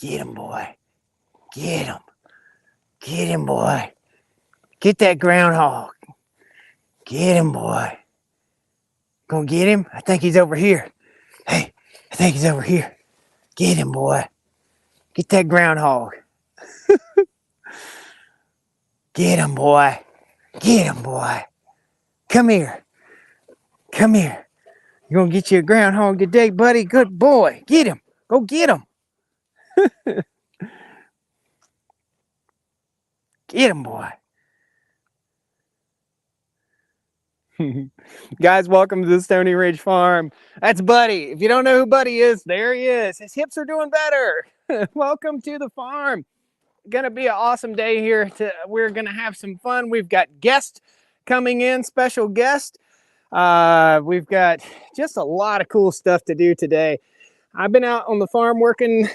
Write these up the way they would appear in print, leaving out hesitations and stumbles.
Get him, boy. Get him. Get him, boy. Get that groundhog. Get him, boy. Gonna get him? I think he's over here. Hey, I think he's over here. Get him, boy. Get that groundhog. Get him, boy. Get him, boy. Come here. Come here. You gonna get you a groundhog today, buddy? Good boy. Get him. Go get him. Get him, boy. Guys, welcome to the Stony Ridge Farm. That's Buddy. If you don't know who Buddy is, there he is. His hips are doing better. Welcome to the farm. Gonna be an awesome day here. We're gonna have some fun. We've got guests coming in, special guests. We've got just a lot of cool stuff to do today. I've been out on the farm working,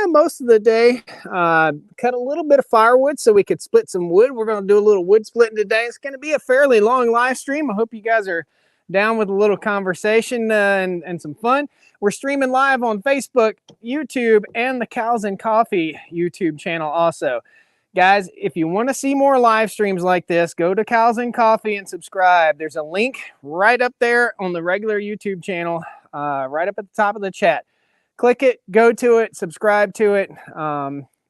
most of the day. Cut a little bit of firewood so we could split some wood. We're going to do a little wood splitting today. It's going to be a fairly long live stream. I hope you guys are down with a little conversation and some fun. We're streaming live on Facebook, YouTube, and the Cows and Coffee YouTube channel also. Guys, if you want to see more live streams like this, go to Cows and Coffee and subscribe. There's a link right up there on the regular YouTube channel, right up at the top of the chat. Click it, go to it, subscribe to it,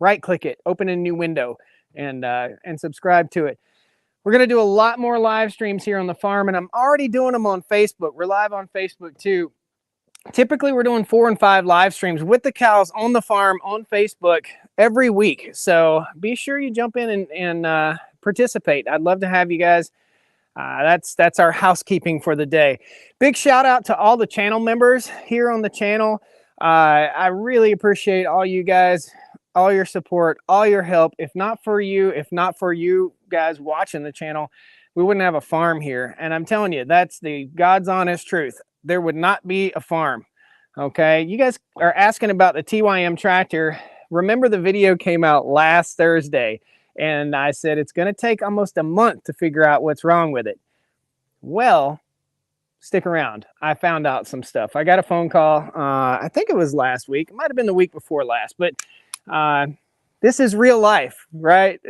right click it, open a new window, and subscribe to it. We're going to do a lot more live streams here on the farm, and I'm already doing them on Facebook. We're live on Facebook too. Typically, we're doing 4 and 5 live streams with the cows on the farm on Facebook every week. So be sure you jump in and participate. I'd love to have you guys. That's our housekeeping for the day. Big shout out to all the channel members here on the channel. I really appreciate all you guys, all your support, all your help. If not for you guys watching the channel, we wouldn't have a farm here. And I'm telling you, that's the God's honest truth. There would not be a farm. Okay. You guys are asking about the TYM tractor. Remember the video came out last Thursday and I said, it's going to take almost a month to figure out what's wrong with it. Well, stick around. I found out some stuff. I got a phone call. I think it was last week. It might have been the week before last, but this is real life, right?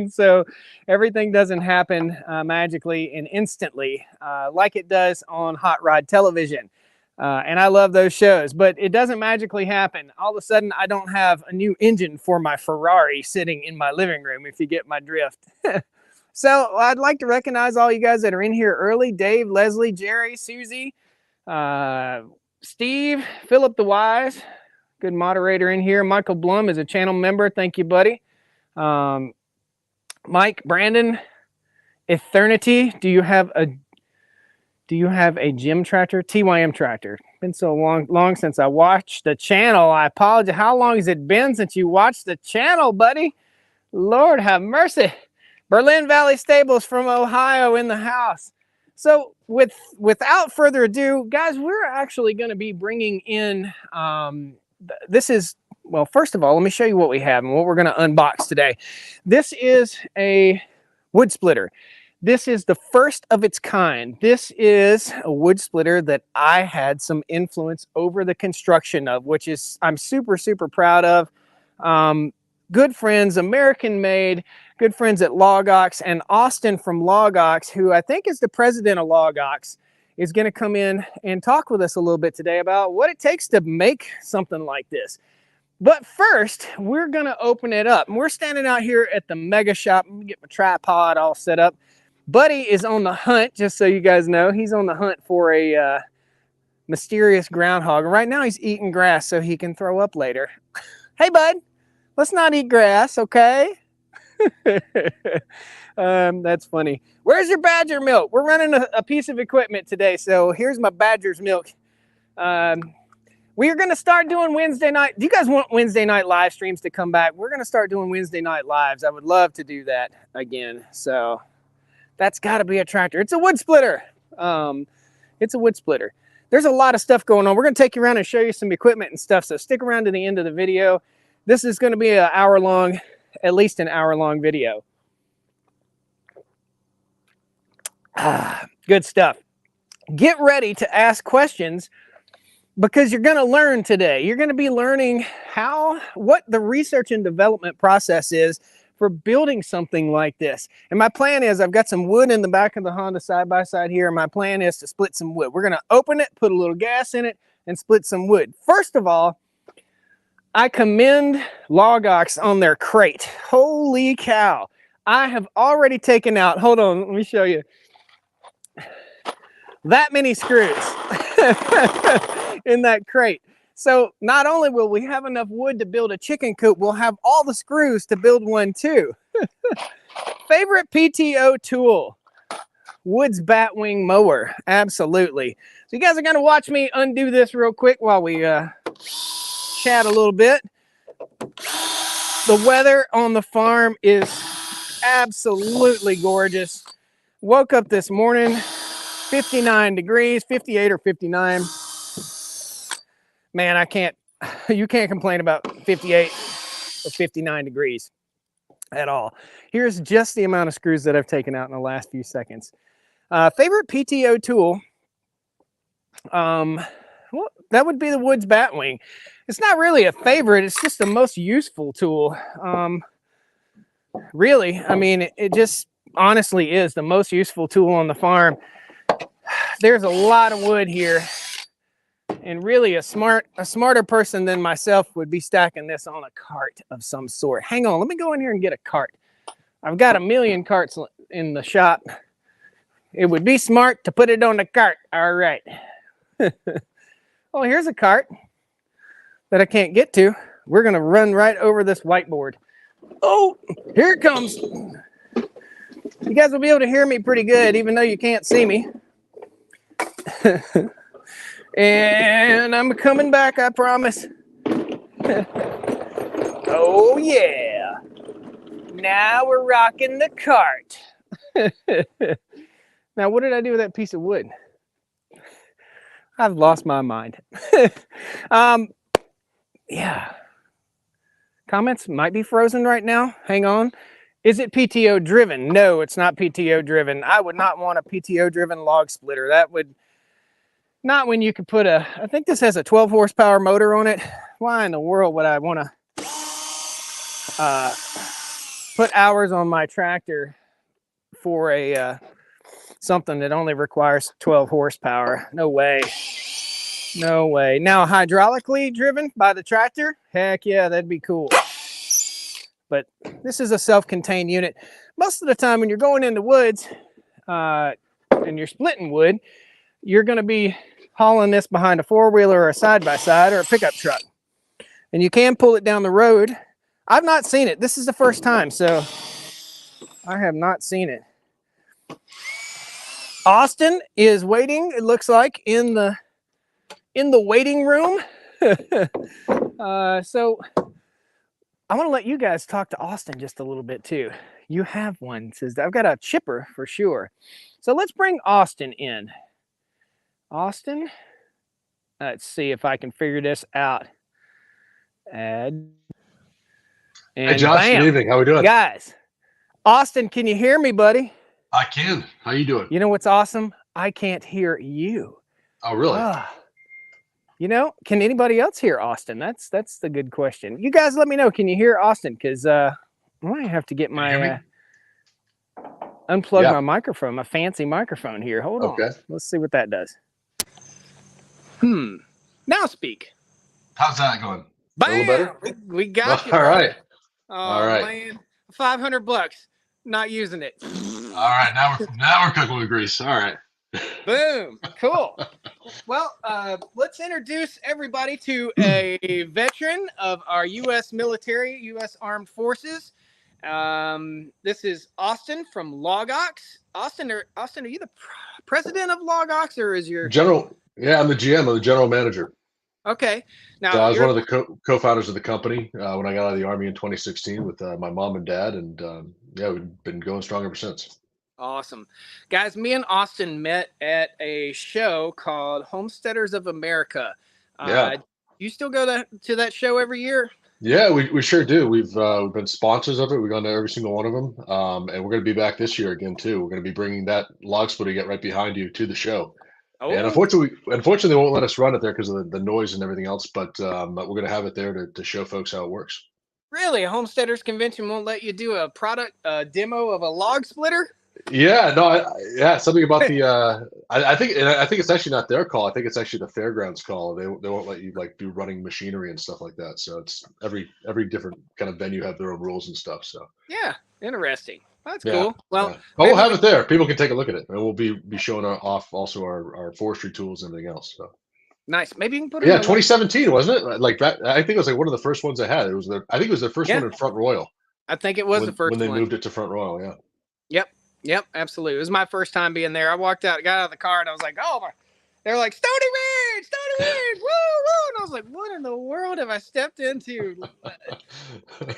So everything doesn't happen magically and instantly like it does on Hot Rod Television. And I love those shows, but it doesn't magically happen. All of a sudden, I don't have a new engine for my Ferrari sitting in my living room, if you get my drift. So I'd like to recognize all you guys that are in here early. Dave, Leslie, Jerry, Susie, Steve, Philip the Wise, good moderator in here. Michael Blum is a channel member. Thank you, buddy. Mike, Brandon, Eternity. Do you have a gym tractor? TYM tractor. Been so long since I watched the channel. I apologize. How long has it been since you watched the channel, buddy? Lord have mercy. Berlin Valley Stables from Ohio in the house. So without further ado, guys, we're actually going to be bringing in, well, first of all, let me show you what we have and what we're going to unbox today. This is a wood splitter. This is the first of its kind. This is a wood splitter that I had some influence over the construction of, which is I'm super, super proud of. Good friends, American made, good friends at LogOX, and Austin from LogOX, who I think is the president of LogOX, is going to come in and talk with us a little bit today about what it takes to make something like this. But first, we're going to open it up. And we're standing out here at the Mega Shop. Let me get my tripod all set up. Buddy is on the hunt, just so you guys know. He's on the hunt for a mysterious groundhog. Right now, he's eating grass so he can throw up later. Hey, bud. Let's not eat grass, okay? That's funny. Where's your badger milk? We're running a piece of equipment today, so here's my badger's milk. We're going to start doing Wednesday night. Do you guys want Wednesday night live streams to come back? We're going to start doing Wednesday night lives. I would love to do that again. So that's got to be a tractor. It's a wood splitter. It's a wood splitter. There's a lot of stuff going on. We're going to take you around and show you some equipment and stuff, so stick around to the end of the video. This is going to be an hour-long, at least an hour-long video. Good stuff. Get ready to ask questions because you're going to learn today. You're going to be learning what the research and development process is for building something like this. And my plan is, I've got some wood in the back of the Honda side-by-side here, and my plan is to split some wood. We're going to open it, put a little gas in it, and split some wood. First of all, I commend LogOX on their crate. Holy cow. I have already taken out, hold on, let me show you, that many screws in that crate. So not only will we have enough wood to build a chicken coop, we'll have all the screws to build one too. Favorite PTO tool? Woods Batwing mower. Absolutely. So you guys are going to watch me undo this real quick while we chat a little bit. The weather on the farm is absolutely gorgeous. Woke up this morning, 59 degrees, 58 or 59. Man, you can't complain about 58 or 59 degrees at all. Here's just the amount of screws that I've taken out in the last few seconds. Favorite PTO tool? Well, that would be the Woods Batwing. It's not really a favorite, it's just the most useful tool. Really, I mean, it just honestly is the most useful tool on the farm. There's a lot of wood here. And really a smarter person than myself would be stacking this on a cart of some sort. Hang on, let me go in here and get a cart. I've got a million carts in the shop. It would be smart to put it on the cart. All right. Oh, here's a cart that I can't get to. We're going to run right over this whiteboard. Oh, here it comes. You guys will be able to hear me pretty good, even though you can't see me. And I'm coming back, I promise. Oh, yeah. Now we're rocking the cart. Now, what did I do with that piece of wood? I've lost my mind. Yeah. Comments might be frozen right now. Hang on. Is it PTO driven? No, it's not PTO driven. I would not want a PTO driven log splitter. That would... Not when you could put I think this has a 12 horsepower motor on it. Why in the world would I want to put hours on my tractor for something that only requires 12 horsepower? No way. No way. Now, hydraulically driven by the tractor? Heck yeah, that'd be cool. But this is a self-contained unit. Most of the time when you're going in the woods and you're splitting wood, you're going to be hauling this behind a four-wheeler or a side-by-side or a pickup truck. And you can pull it down the road. I've not seen it. This is the first time, so I have not seen it. Austin is waiting, it looks like, in the waiting room. So I want to let you guys talk to Austin just a little bit too. You have one, says I've got a chipper for sure. So let's bring Austin in. Austin, let's see if I can figure this out. Add. And hey Josh, bam. Good evening. How we doing? Guys, Austin, can you hear me, buddy? I can. How you doing? You know what's awesome? I can't hear you. Oh, really? You know, can anybody else hear Austin? That's the good question. You guys let me know. Can you hear Austin? Because I might have to get my unplug my microphone, my fancy microphone here. Hold on. Let's see what that does. Now speak. How's that going? Bam! A little better? We got you. All right. Oh, all right. Man. $500. Not using it. All right. Now we're cooking with grease. All right. Boom. Cool. Well, let's introduce everybody to a veteran of our U.S. military, U.S. Armed Forces. This is Austin from LogOX. Austin, are you the president of LogOX, or is your general? Yeah, I'm the GM. I'm the general manager. Okay. Now, so I was one of the co-founders of the company when I got out of the Army in 2016 with my mom and dad, and yeah, we've been going strong ever since. Awesome. Guys, me and Austin met at a show called Homesteaders of America. Yeah. You still go to that show every year? Yeah, we sure do. We've been sponsors of it. We've gone to every single one of them, and we're going to be back this year again too. We're going to be bringing that log splitter right behind you to the show. And Oh, unfortunately, they won't let us run it there because of the noise and everything else. But we're going to have it there to show folks how it works. really? A homesteaders convention won't let you do a product demo of a log splitter? Yeah, no, yeah, something about the. I think it's actually not their call. I think it's actually the fairgrounds call. They won't let you like do running machinery and stuff like that. So it's every different kind of venue have their own rules and stuff. So Yeah, interesting. That's yeah, cool. Well, yeah. But we'll maybe have we. it there. People can take a look at it, and we'll be showing off also our forestry tools and everything else. So. Nice. Maybe you can put it in Yeah, the link. 2017, wasn't it? Like that, I think it was like one of the first ones they had. I think it was their first one Yeah, in Front Royal I think it was the when first they one. moved it to Front Royal. Yeah. Yep. Yep. Absolutely. It was my first time being there. I walked out, got out of the car, and I was like, oh my. They're like, Stony Ridge, Stony Ridge, woo, woo. And I was like, what in the world have I stepped into? I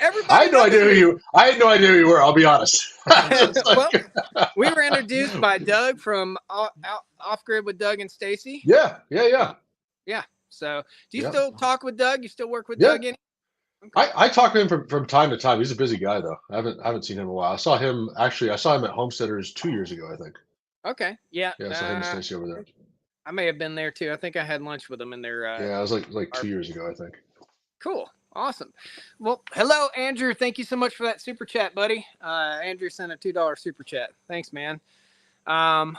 Everybody had no idea knows who me. you. I had no idea who you were. I'll be honest. It's Well, like, we were introduced by Doug from Off Grid with Doug and Stacy. yeah, yeah, yeah, Yeah. So, do you yeah, still talk with Doug? You still work with yeah. Doug? Any? Okay. I talk to him from time to time. He's a busy guy though. I haven't seen him in a while. I saw him at Homesteaders 2 years ago. I think. Okay. Yeah. Yeah, I saw him and Stacy over there. I may have been there too. I think I had lunch with them in their. Yeah, it was like Our, 2 years ago. I think. cool. Awesome. Well, hello, Andrew. Thank you so much for that super chat, buddy. Andrew sent a $2 super chat. Thanks, man. Um,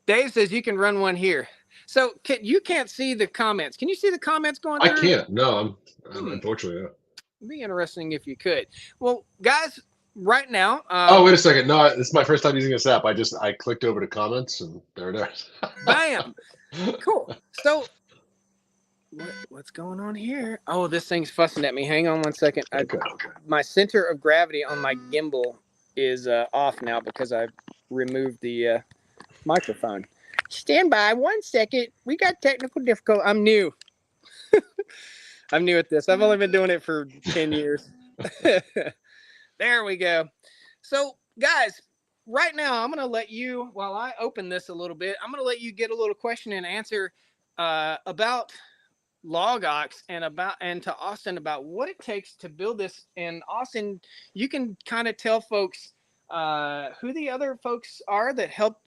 Dave says you can run one here. So you can't see the comments. Can you see the comments going I through? can't. No, I'm unfortunately. Yeah. It'd be interesting if you could. Well, guys, right now. Oh, wait a second. No, this is my first time using this app. I clicked over to comments and there it is. Bam. Cool. So what's going on here? Oh, this thing's fussing at me. Hang on one second. Okay. My center of gravity on my gimbal is off now because I removed the microphone. Stand by 1 second. We got technical difficulty. I'm new. I'm new at this. I've only been doing it for 10 years. There we go. So, guys, right now, I'm going to let you, while I open this a little bit, I'm going to let you get a little question and answer about LogOX and to Austin about what it takes to build this. And Austin, you can kind of tell folks who the other folks are that helped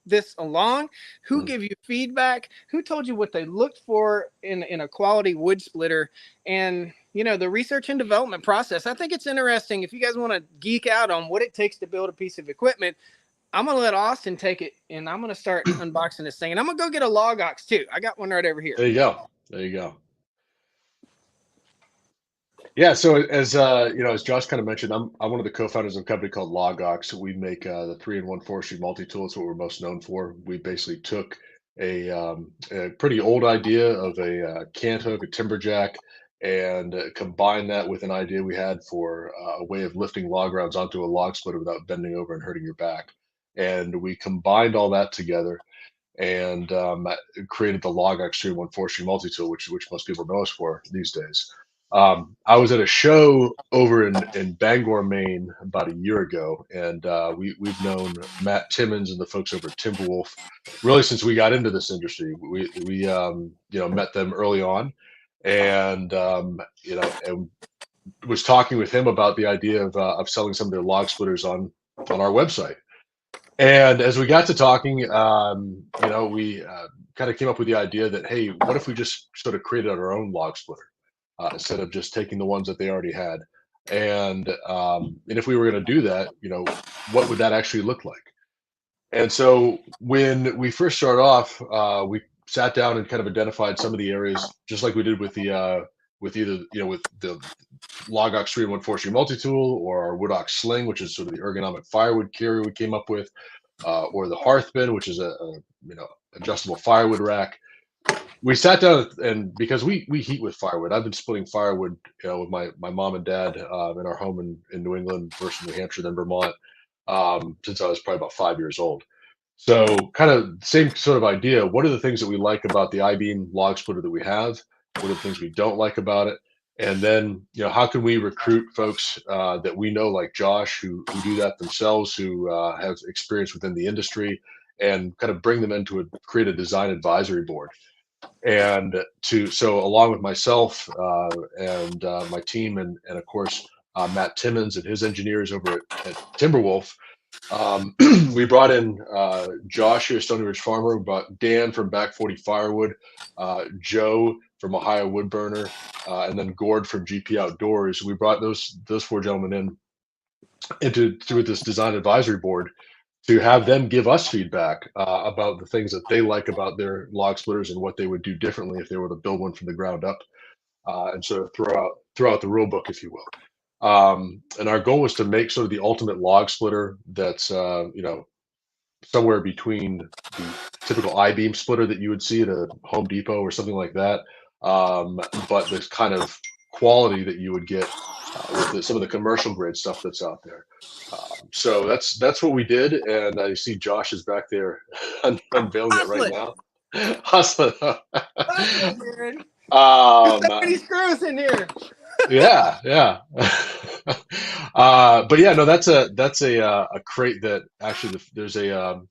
this along, who give you feedback, who told you what they looked for in a quality wood splitter, and the research and development process. I think it's interesting. If you guys want to geek out on what it takes to build a piece of equipment, I'm gonna let Austin take it, and I'm gonna start unboxing this thing, and I'm gonna go get a LogOX too. I got one right over here. There you go. There you go. Yeah, so as Josh kind of mentioned, I'm one of the co-founders of a company called LogOX. We make the 3-in-1 forestry multi-tool. It's what we're most known for. We basically took a pretty old idea of a cant hook, a timberjack, and combined that with an idea we had for a way of lifting log rounds onto a log splitter without bending over and hurting your back. And we combined all that together and created the LogOX 3-in-1 forestry multi-tool, which most people know us for these days. I was at a show over in Bangor, Maine, about a year ago, and we've known Matt Timmons and the folks over at Timberwolf really since we got into this industry. We met them early on, and and was talking with him about the idea of selling some of their log splitters on our website. And as we got to talking, we kind of came up with the idea that, hey, what if we just sort of created our own log splitter instead of just taking the ones that they already had? And if we were going to do that, what would that actually look like? And so when we first started off, we sat down and kind of identified some of the areas, just like we did with the with the LogOX 3-in-1 forestry multi-tool or our WoodOx sling, which is sort of the ergonomic firewood carrier we came up with, or the hearth bin, which is a adjustable firewood rack. We sat down and because we heat with firewood. I've been splitting firewood, with my mom and dad in our home in New England, first in New Hampshire, then Vermont, since I was probably about 5 years old. So kind of same sort of idea. What are the things that we like about the I-beam log splitter that we have? What are the things we don't like about it? And then, how can we recruit folks that we know, like Josh, who do that themselves, who have experience within the industry, and kind of bring them into create a design advisory board. And so along with myself and my team, and of course Matt Timmons and his engineers over at Timberwolf, We brought in Josh here, Stony Ridge Farmer. We brought Dan from Back 40 Firewood, Joe from Ohio Woodburner, and then Gord from GP Outdoors. We brought those four gentlemen in into with this design advisory board to have them give us feedback about the things that they like about their log splitters and what they would do differently if they were to build one from the ground up, and sort of throw out the rule book, if you will. And our goal was to make sort of the ultimate log splitter that's somewhere between the typical I-beam splitter that you would see at a Home Depot or something like that, but this kind of quality that you would get with some of the commercial grade stuff that's out there. So that's what we did, and I see Josh is back there unveiling it right now. Hustling. Hustling, there's so um, many screws in here. yeah. But yeah, no, that's a crate that actually there's a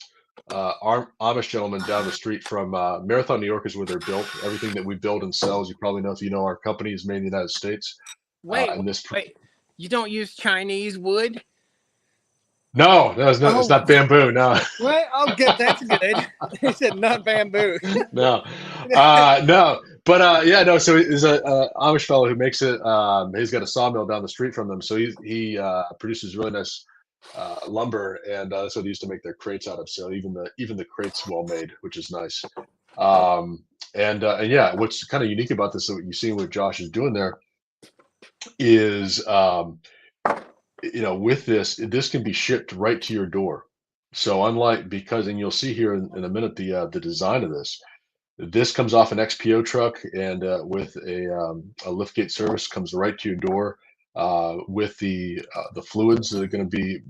Amish gentleman down the street from Marathon, New York, is where they're built. Everything that we build and sell, as you probably know, if you know our company, is made in the United States. Wait, And this wait, you don't use Chinese wood? no, it's not bamboo. No, What? Oh, good. That's good. They said not bamboo. no, no. But yeah, no. So there's a Amish fellow who makes it. He's got a sawmill down the street from them, so he produces really nice lumber, and that's what they used to make their crates out of. So even the crates well made, which is nice. And yeah, what's kind of unique about this, what you see what Josh is doing there, is with this can be shipped right to your door. So unlike because, and you'll see here in a minute the design of this. This comes off an XPO truck, and with a liftgate service, comes right to your door with the fluids that are going to be,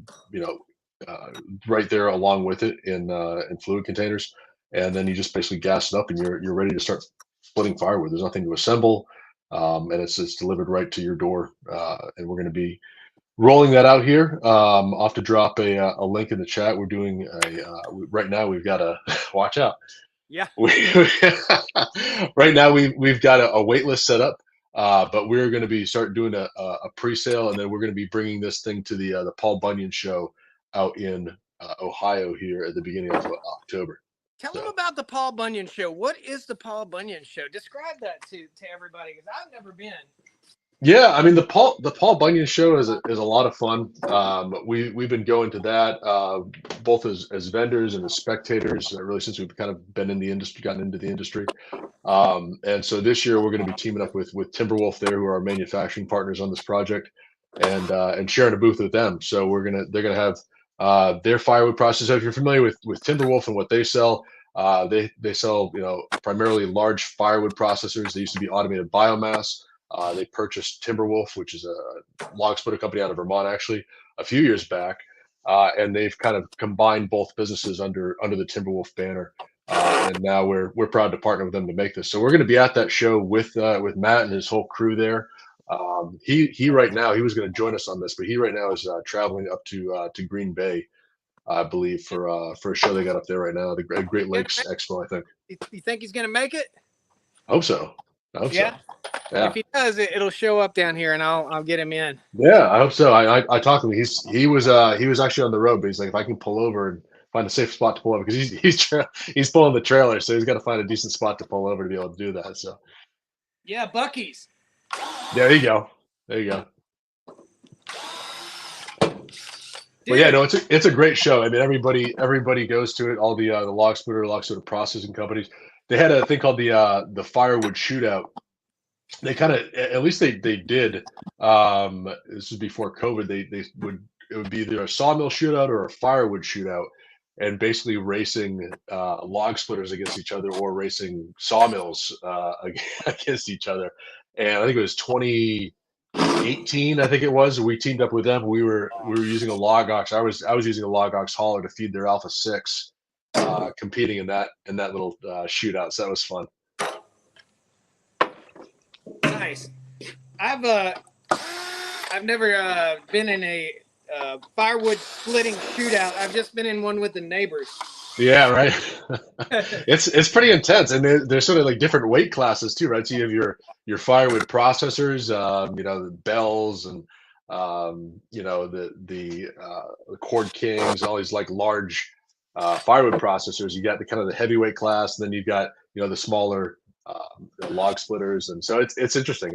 right there along with it in fluid containers, and then you just basically gas it up, and you're ready to start splitting firewood. There's nothing to assemble, and it's delivered right to your door, and we're going to be rolling that out here. I'll have to drop a link in the chat. We're doing right now. We've got a watch out. Yeah. Right now we've got a wait list set up, but we're going to be start doing a pre-sale, and then we're going to be bringing this thing to the Paul Bunyan show out in Ohio here at the beginning of October. Tell them about the Paul Bunyan show. What is the Paul Bunyan show? Describe that to everybody, because I've never been. Yeah, I mean the Paul Bunyan show is a lot of fun. We've been going to that both as vendors and as spectators really since we've kind of been in the industry, gotten into the industry. And so this year we're going to be teaming up with Timberwolf there, who are our manufacturing partners on this project, and sharing a booth with them. So they're gonna have their firewood process. So if you're familiar with Timberwolf and what they sell, they sell primarily large firewood processors. They used to be automated biomass. They purchased Timberwolf, which is a log splitter company out of Vermont, actually, a few years back, and they've kind of combined both businesses under the Timberwolf banner. And now we're proud to partner with them to make this. So we're going to be at that show with Matt and his whole crew there. He right now, he was going to join us on this, but he right now is traveling up to Green Bay, I believe, for a show they got up there right now, the Great Lakes Expo, I think. You think he's going to make it? I hope so. Yeah. If he does, it'll show up down here, and I'll get him in. Yeah, I hope so. I talked to him. He was actually on the road, but he's like, if I can pull over and find a safe spot to pull over, because he's pulling the trailer, so he's got to find a decent spot to pull over to be able to do that. So yeah, Buc-ee's. There you go. But yeah, no, it's a great show. I mean, everybody goes to it. All the log splitter processing companies. They had a thing called the firewood shootout. They kind of, at least they did. This was before COVID. It would be either a sawmill shootout or a firewood shootout, and basically racing log splitters against each other or racing sawmills against each other. And I think it was 2018. I think it was. We teamed up with them. We were using a LogOX. I was using a LogOX hauler to feed their Alpha 6, competing in that little shootout. So that was fun. Nice. I've never been in a firewood splitting shootout. I've just been in one with the neighbors. Yeah, right. It's pretty intense, and there's sort of like different weight classes too, right? So you have your firewood processors, the bells and you know, the Cord Kings, all these like large firewood processors. You got the kind of the heavyweight class, and then you've got, you know, the smaller log splitters, and so it's interesting.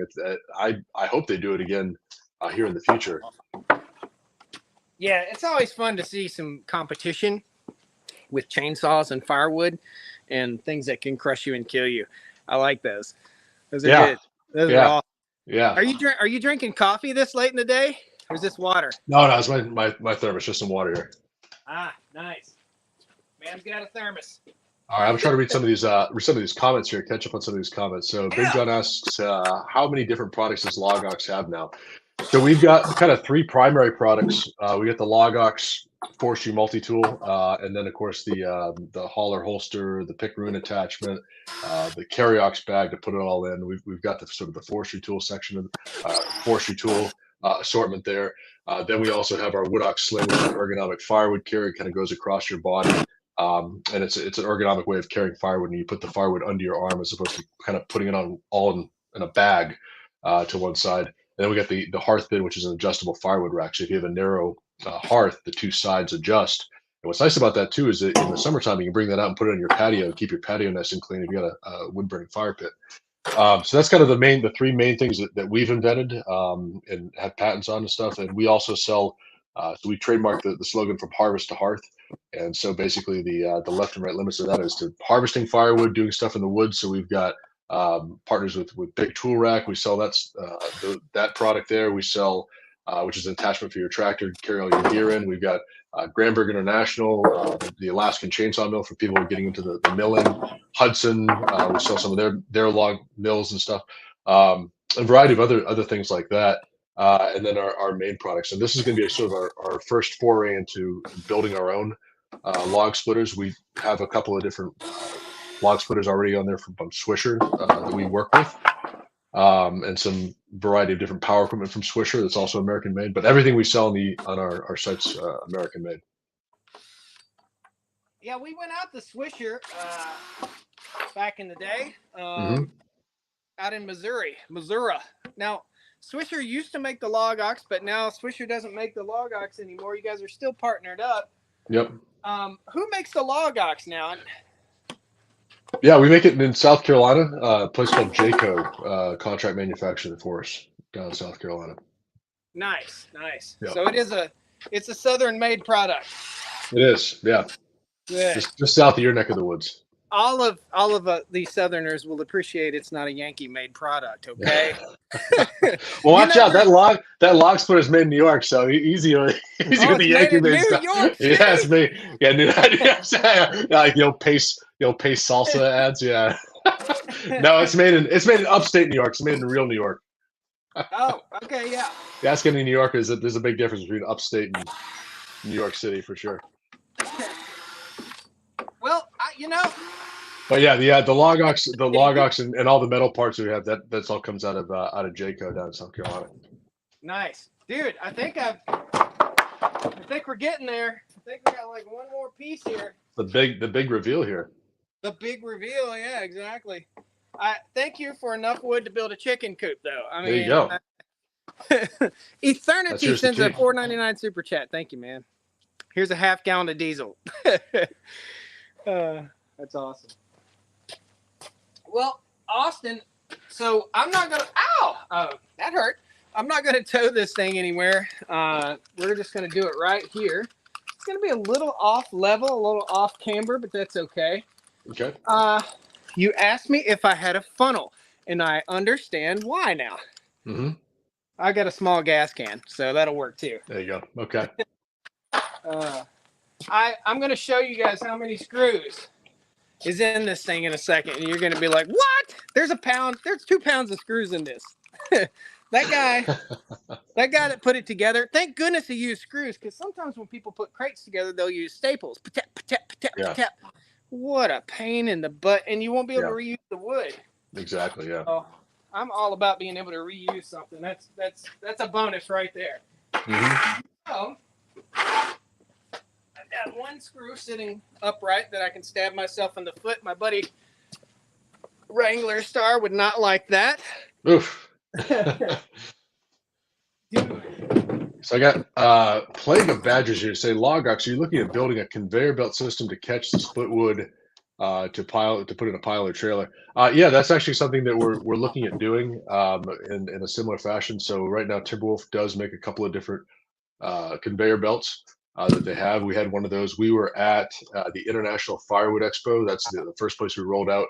I hope they do it again here in the future. Yeah, it's always fun to see some competition with chainsaws and firewood and things that can crush you and kill you. I like those. Those are good. Those are awesome. Yeah. Are you drinking coffee this late in the day, or is this water? No, it's my thermos, just some water here. Ah, nice. Man's got a thermos. All right, I'm trying to read some of these comments here, catch up on some of these comments. So Big John asks, how many different products does LogOX have now? So we've got kind of three primary products. We got the LogOX forestry multi-tool, and then of course the hauler holster, the pick-roon attachment, the CarryOX bag to put it all in. We've got the sort of the forestry tool section of forestry tool assortment there. Then we also have our WoodOx Sling, which is an ergonomic firewood carrier, kind of goes across your body. And it's an ergonomic way of carrying firewood, and you put the firewood under your arm as opposed to kind of putting it on all in a bag to one side. And then we got the hearth bin, which is an adjustable firewood rack. So if you have a narrow hearth, the two sides adjust. And what's nice about that too is that in the summertime you can bring that out and put it on your patio and keep your patio nice and clean if you got a wood burning fire pit. So that's kind of the three main things that we've invented and have patents on and stuff. And we also sell. So we trademarked the slogan from harvest to hearth. And so basically the left and right limits of that is to harvesting firewood, doing stuff in the woods. So we've got partners with Big Tool Rack. We sell that product there. We sell, which is an attachment for your tractor to carry all your gear in. We've got Granberg International, the Alaskan chainsaw mill for people getting into the milling. Hudson, we sell some of their log mills and stuff. A variety of other things like that. And then our main products. And this is going to be sort of our first foray into building our own log splitters. We have a couple of different log splitters already on there from Swisher that we work with, and some variety of different power equipment from Swisher that's also American made. But everything we sell on our site's American made. Yeah, we went out to Swisher back in the day, out in Missouri. Now, Swisher used to make the LogOX, but now Swisher doesn't make the LogOX anymore. You guys are still partnered up. Yep. Who makes the LogOX now? Yeah, we make it in South Carolina, a place called Jayco, contract manufacturer for us down in South Carolina. Nice. Yep. So it's a Southern-made product. It is, yeah. Good. Just south of your neck of the woods. All of these Southerners will appreciate it's not a Yankee-made product. Okay. Well, watch out! That log splitter is made in New York, so easy with the Yankee-made stuff. Yeah, it's me. Yeah, like pace salsa ads. Yeah. No, it's made in upstate New York. It's made in real New York. Oh, okay, yeah. Ask any New Yorkers that there's a big difference between upstate and New York City for sure. Well, But yeah, the LogOX and all the metal parts we have, that's all comes out of Jayco down in South Carolina. Nice, dude. I think we're getting there. I think we got like one more piece here. The big reveal here. The big reveal, yeah, exactly. I thank you for enough wood to build a chicken coop, though. I mean, there you go. Eternity sends a $4.99 super chat. Thank you, man. Here's a half gallon of diesel. That's awesome. Well, Austin, so I'm not going to, that hurt. I'm not going to tow this thing anywhere. We're just going to do it right here. It's going to be a little off level, a little off camber, but that's okay. Okay. You asked me if I had a funnel, and I understand why now. Mm-hmm. I got a small gas can, so that'll work too. There you go. Okay. I'm going to show you guys how many screws is in this thing in a second, and you're going to be like, what? There's 2 pounds of screws in this. that guy that put it together, thank goodness he used screws, because sometimes when people put crates together, they'll use staples. Yeah. What a pain in the butt, and you won't be able to reuse the wood. Exactly, yeah. So I'm all about being able to reuse something. That's a bonus right there. Mm-hmm. So I've got one screw sitting upright that I can stab myself in the foot. My buddy Wrangler Star would not like that. Oof. Dude, So I got plague of badgers here. Say LogOX. Are you looking at building a conveyor belt system to catch the split wood to put in a pile or trailer? Yeah, that's actually something that we're looking at doing in a similar fashion. So right now, Timberwolf does make a couple of different conveyor belts that they have. We had one of those. We were at the International Firewood Expo. That's the first place we rolled out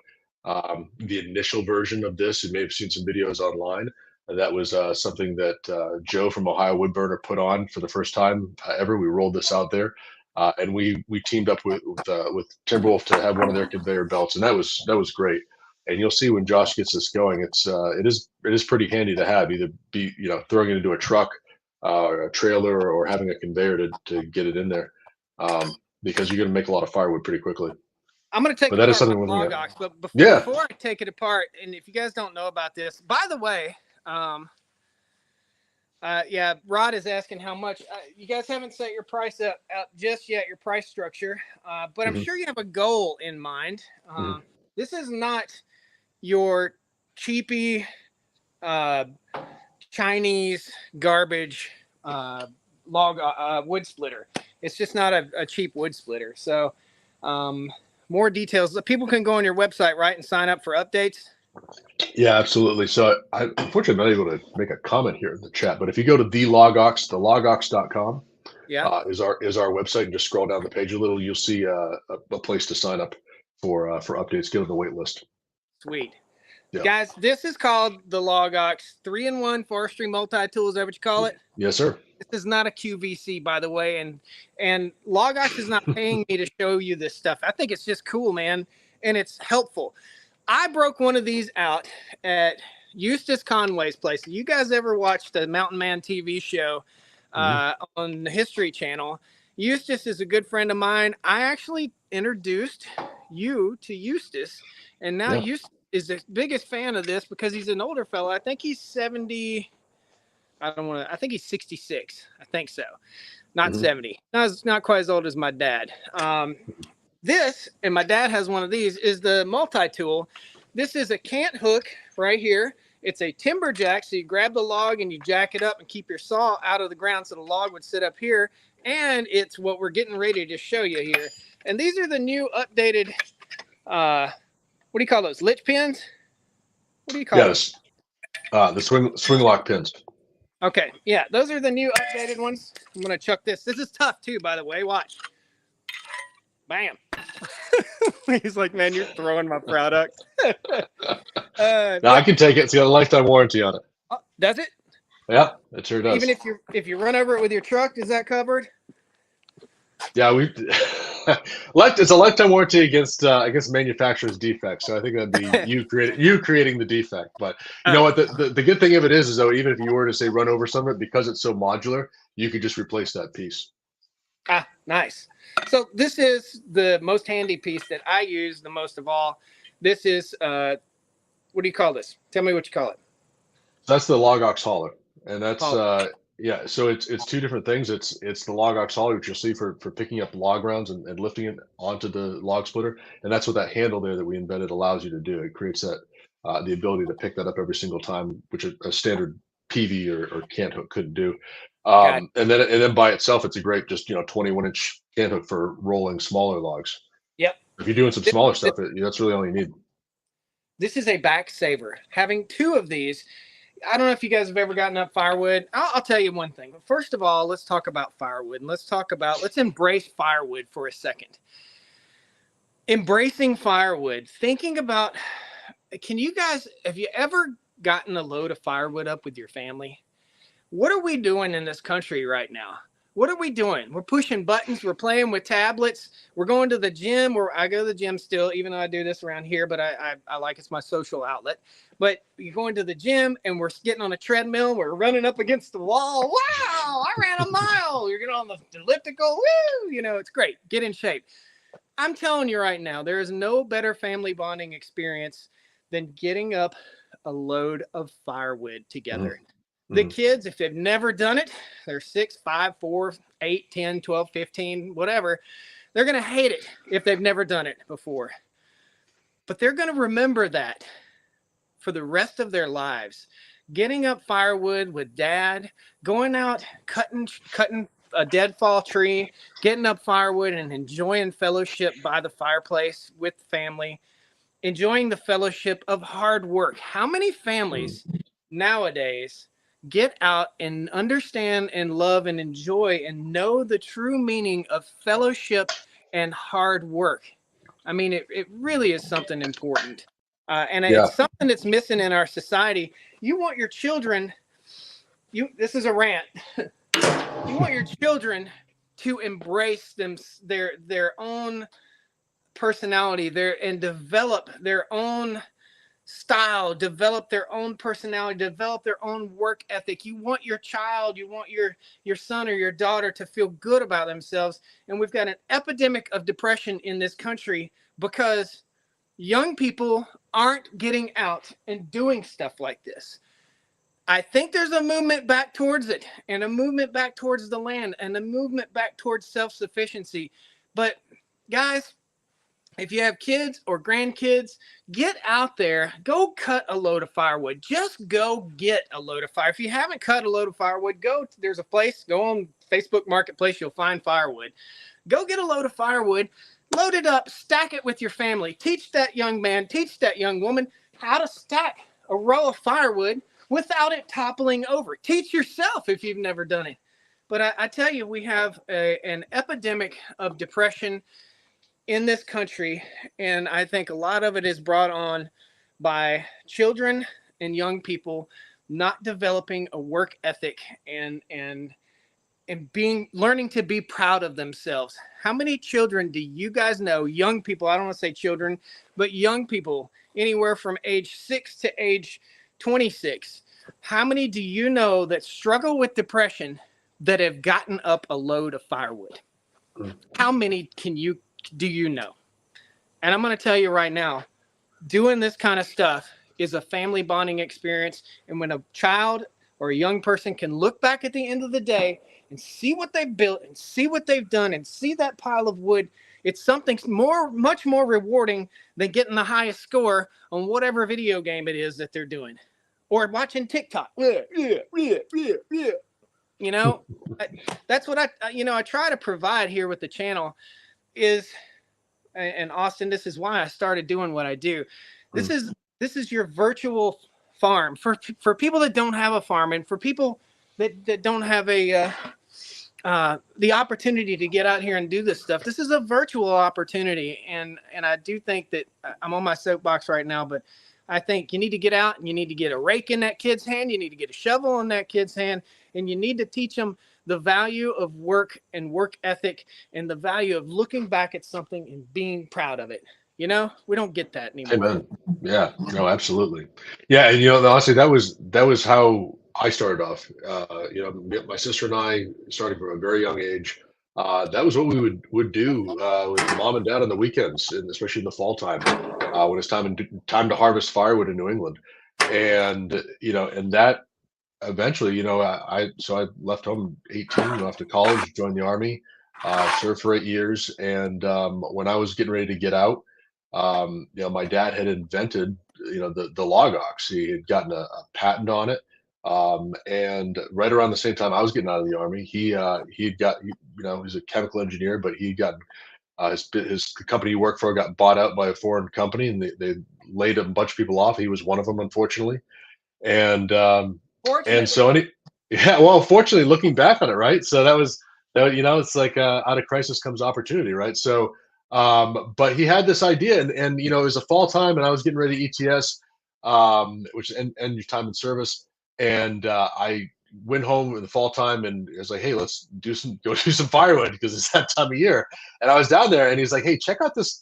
the initial version of this. You may have seen some videos online. And that was something that Joe from Ohio Woodburner put on for the first time ever. We rolled this out there, and we teamed up with Timberwolf to have one of their conveyor belts, and that was great. And you'll see when Josh gets this going, it is pretty handy to have, either be throwing it into a truck or a trailer, or having a conveyor to get it in there, because you're going to make a lot of firewood pretty quily. I'm going to take But that is apart my something we're looking LogOX, at. but Yeah. before I take it apart, and if you guys don't know about this, by the way, yeah, Rod is asking how much. You guys haven't set your price out just yet, your price structure, but I'm sure you have a goal in mind. This is not your cheapy Chinese garbage wood splitter. It's just not a cheap wood splitter. So more details. People can go on your website, right, and sign up for updates. Yeah, absolutely. So I unfortunately I'm not able to make a comment here in the chat, but if you go to the logox.com, Yeah. is our website, and just scroll down the page a little, you'll see a place to sign up for updates, get on the wait list. Sweet. Yeah. Guys, this is called the LogOX 3-in-1 forestry multi-tool. Is that what you call it? Yes, sir. This is not a QVC, by the way, and LogOX is not paying me to show you this stuff. I think it's just cool, man, and it's helpful. I broke one of these out at Eustace Conway's place. You guys ever watched the Mountain Man TV show on the History Channel? Eustace is a good friend of mine. I actually introduced you to Eustace, and now Eustace is the biggest fan of this because he's an older fellow. I think he's 70. I think he's 66. I think so. Not 70. Not quite as old as my dad. This, and my dad has one of these, is the multi-tool. This is a cant hook right here. It's a timber jack, so you grab the log and you jack it up and keep your saw out of the ground so the log would sit up here. And it's what we're getting ready to show you here. And these are the new updated, what do you call those, lich pins? What do you call those? The swing lock pins. Okay, yeah, those are the new updated ones. I'm going to chuck this. This is tough too, by the way. Watch. Bam. He's like, man, you're throwing my product. No, I can take it. It's got a lifetime warranty on it. Oh, does it? Yeah, it sure does. Even if you run over it with your truck, is that covered? Yeah, it's a lifetime warranty against manufacturer's defects. So I think that'd be you creating the defect. But you know what? The good thing of it is though, even if you were to say run over some of it, because it's so modular, you could just replace that piece. Ah, nice. So this is the most handy piece that I use the most of all. This is what do you call this? Tell me what you call it. That's the LogOX hauler, and that's yeah. So it's two different things. It's the LogOX hauler, which you'll see for picking up log rounds and lifting it onto the log splitter, and that's what that handle there that we invented allows you to do. It creates that the ability to pick that up every single time, which a standard PV or cant hook couldn't do. And then by itself, it's a great just 21-inch cant hook for rolling smaller logs. Yep. If you're doing some smaller stuff, that's really all you need. This is a back saver. Having two of these, I don't know if you guys have ever gotten up firewood. I'll tell you one thing. First of all, let's talk about firewood, and let's embrace firewood for a second. Embracing firewood, thinking about, have you ever gotten a load of firewood up with your family? What are we doing in this country right now? What are we doing? We're pushing buttons. We're playing with tablets. We're going to the gym. I go to the gym still, even though I do this around here, but I like it's my social outlet. But you're going to the gym and we're getting on a treadmill. We're running up against the wall. Wow, I ran a mile. You're getting on the elliptical. Woo, it's great. Get in shape. I'm telling you right now, there is no better family bonding experience than getting up a load of firewood together. The kids, if they've never done it, they're 6, 5, 4, 8, 10, 12, 15, whatever. They're going to hate it if they've never done it before. But they're going to remember that for the rest of their lives. getting up firewood with dad, going out cutting a deadfall tree, getting up firewood and enjoying fellowship by the fireplace with family, enjoying the fellowship of hard work. How many families nowadays get out and understand and love and enjoy and know the true meaning of fellowship and hard work? I mean, it really is something important. And Yeah. it's something that's missing in our society. You want your children, this is a rant. You want your children to embrace their own personality, and develop their own style, develop their own personality, develop their own work ethic. You want your child, you want your son or your daughter to feel good about themselves. And we've got an epidemic of depression in this country because young people aren't getting out and doing stuff like this. I think there's a movement back towards it, and a movement back towards the land, and a movement back towards self-sufficiency. But guys, if you have kids or grandkids, get out there, go cut a load of firewood. Just go get a load of fire. If you haven't cut a load of firewood, there's a place, go on Facebook Marketplace, you'll find firewood. Go get a load of firewood, load it up, stack it with your family. Teach that young man, teach that young woman how to stack a row of firewood without it toppling over. Teach yourself if you've never done it. But I tell you, we have an epidemic of depression in this country, and I think a lot of it is brought on by children and young people not developing a work ethic and learning to be proud of themselves. How many children do you guys know, young people, I don't want to say children, but young people anywhere from age 6 to age 26, how many do you know that struggle with depression that have gotten up a load of firewood? How many do you know? And I'm going to tell you right now, doing this kind of stuff is a family bonding experience. And when a child or a young person can look back at the end of the day and see what they've built and see what they've done and see that pile of wood, it's something much more rewarding than getting the highest score on whatever video game it is that they're doing or watching TikTok. You know, that's what I try to provide here with the channel is, and Austin, this is why I started doing what I do. This is your virtual farm for people that don't have a farm, and for people that don't have the opportunity to get out here and do this stuff. This is a virtual opportunity, and I do think that I'm on my soapbox right now, but I think you need to get out and you need to get a rake in that kid's hand. You need to get a shovel in that kid's hand, and you need to teach them the value of work and work ethic and the value of looking back at something and being proud of it. You know, we don't get that anymore. Amen. Yeah, no, absolutely. Yeah, and honestly, that was how I started off. My sister and I starting from a very young age. That was what we would do with mom and dad on the weekends, and especially in the fall time when it's time to harvest firewood in New England. And and that eventually, I left home 18, after college, joined the army, served for 8 years, and when I was getting ready to get out, my dad had invented, the LogOX. He had gotten a patent on it, and right around the same time I was getting out of the army, he'd got, he's a chemical engineer, but he got his company he worked for got bought out by a foreign company, and they laid a bunch of people off. He was one of them, unfortunately, and so yeah, well, fortunately, looking back on it, right? So it's like out of crisis comes opportunity, right? So, but he had this idea, and it was a fall time, and I was getting ready to ETS, which end your time in service, and I went home in the fall time, and it was like, hey, let's go do some firewood because it's that time of year. And I was down there, and he's like, hey, check out this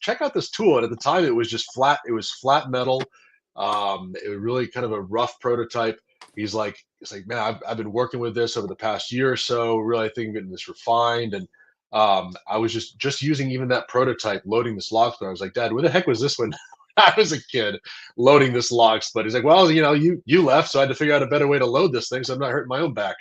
tool. And at the time, it was just flat. It was flat metal. It was really kind of a rough prototype. He's like, man, I've been working with this over the past year or so, really, I think, getting this refined. And I was just using even that prototype, loading this log split. I was like, Dad, where the heck was this when I was a kid loading this log split? He's like, well, you left, so I had to figure out a better way to load this thing so I'm not hurting my own back.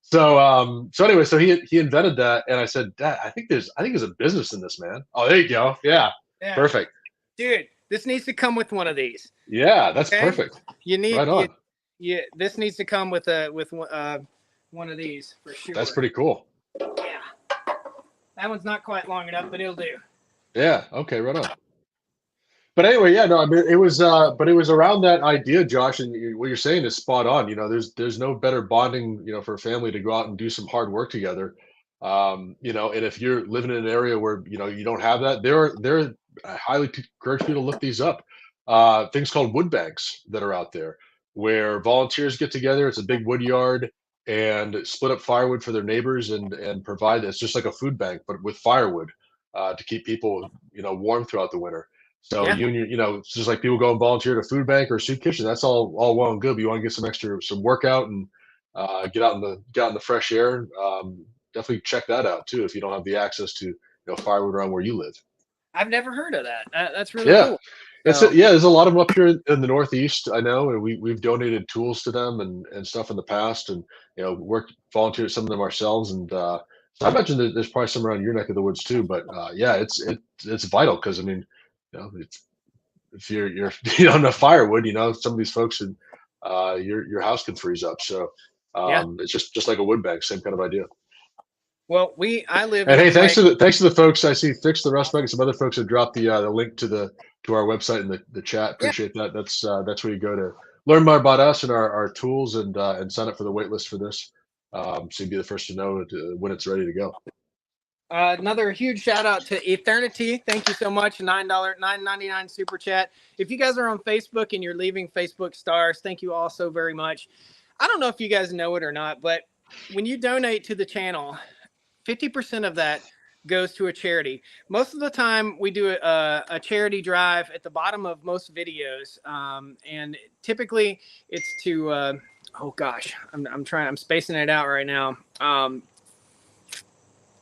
So anyway, so he invented that, and I said, Dad, I think there's a business in this, man. Oh, there you go. Yeah. Perfect. Dude, this needs to come with one of these. Yeah, that's perfect. You need right on. Yeah, this needs to come with one of these for sure. That's pretty cool. Yeah, that one's not quite long enough, but it'll do. Yeah. Okay. Right on. But anyway, yeah, no, I mean, but it was around that idea, Josh, and what you're saying is spot on. There's no better bonding, for a family to go out and do some hard work together. And if you're living in an area where you don't have that, I highly encourage people to look these up. Things called wood banks that are out there, where volunteers get together. It's a big wood yard and split up firewood for their neighbors and provide. It's just like a food bank, but with firewood to keep people warm throughout the winter. So Yeah, it's just like people go and volunteer at a food bank or a soup kitchen. That's all well and good. But you want to get some workout and get out in the fresh air. Definitely check that out too if you don't have the access to firewood around where you live. I've never heard of that. That's really Yeah, cool. So there's a lot of them up here in the Northeast. I know, and we've donated tools to them and stuff in the past, and worked volunteered some of them ourselves. And so I imagine that there's probably some around your neck of the woods too. But yeah, it's vital because I mean, it's if you're you don't have firewood, some of these folks and your house can freeze up. So yeah. it's just like a wood bank, same kind of idea. Well, I live And in hey, my thanks to the folks I see, Fix the Rust Bug, and some other folks have dropped the link to our website in the chat. yeah. Appreciate that. That's where you go to learn more about us and our tools and sign up for the wait list for this. So you'd be the first to know when it's ready to go. Another huge shout out to Eternity. Thank you so much. $9.99 super chat. If you guys are on Facebook and you're leaving Facebook stars, thank you all so very much. I don't know if you guys know it or not, but when you donate to the channel, 50% of that goes to a charity. Most of the time we do a charity drive at the bottom of most videos. And typically it's to, oh gosh, I'm spacing it out right now.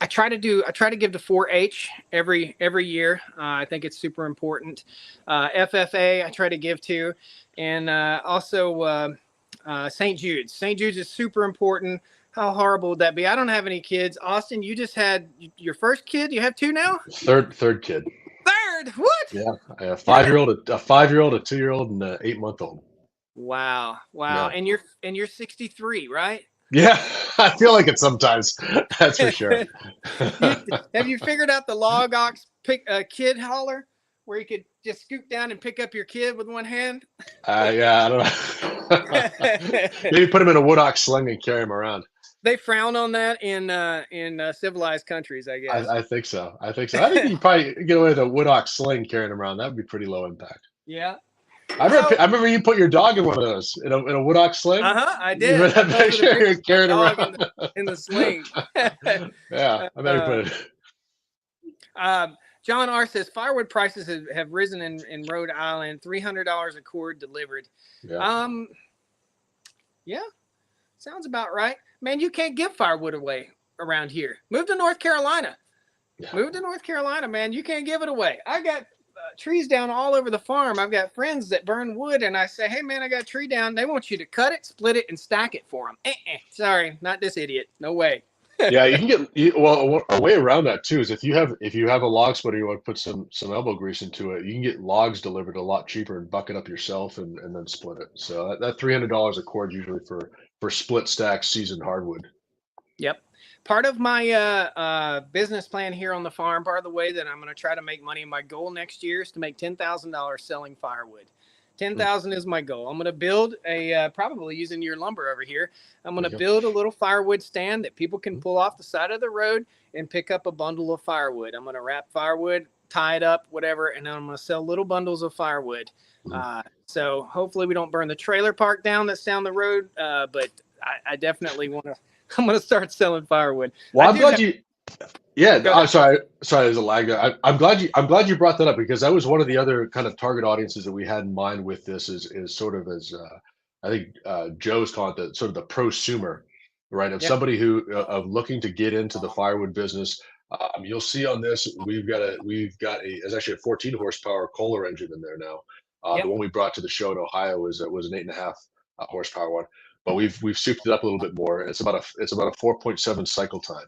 I try to give to 4-H every year. I think it's super important. FFA I try to give to, and also St. Jude's. St. Jude's is super important. How horrible would that be? I don't have any kids. Austin, you just had your first kid. You have two now. Third kid. Third. What? Yeah, a 5-year-old, a 5-year-old, a 2-year-old, and an 8-month-old. Wow. Yeah. And you're 63, right? Yeah, I feel like it sometimes. That's for sure. Have you figured out the LogOX kid hauler where you could just scoop down and pick up your kid with one hand? Yeah, I don't know. Maybe put him in a WooDox sling and carry him around. They frown on that in civilized countries, I guess. I think so. I think you can probably get away with a WooDox sling carrying him around. That would be pretty low impact. Yeah. I remember you put your dog in one of those in a WooDox sling. I did. You that picture? You're carrying him around in the sling. Yeah, I bet you put it. John R says firewood prices have risen in Rhode Island. $300 a cord delivered. Yeah. Yeah, sounds about right. Man, you can't give firewood away around here. Move to North Carolina. Yeah. Move to North Carolina, man. You can't give it away. I got trees down all over the farm. I've got friends that burn wood, and I say, hey, man, I got a tree down. They want you to cut it, split it, and stack it for them. Sorry, not this idiot. No way. Yeah, you can get a way around that too is if you have a log splitter, you want to put some elbow grease into it. You can get logs delivered a lot cheaper and buck it up yourself and then split it. So that $300 a cord usually for split stack seasoned hardwood. Yep. Part of my business plan here on the farm, part of the way that I'm going to try to make money, my goal next year is to make $10,000 selling firewood. 10,000 is my goal. I'm going to build probably using your lumber over here. I'm going to build a little firewood stand that people can pull off the side of the road and pick up a bundle of firewood. I'm going to wrap firewood, tie it up, whatever, and then I'm going to sell little bundles of firewood. So hopefully we don't burn the trailer park down that's down the road, but I definitely want to. I'm going to start selling firewood. Well, I'm glad you. Yeah, I'm sorry. There's a lag there. I'm glad you brought that up because that was one of the other kind of target audiences that we had in mind with this is sort of as I think Joe's calling it the sort of the prosumer, right? Of somebody who of looking to get into the firewood business. You'll see on this we've got a it's actually a 14 horsepower Kohler engine in there now. The one we brought to the show in Ohio was an 8.5 horsepower one. But we've souped it up a little bit more. It's about a 4.7 second cycle time.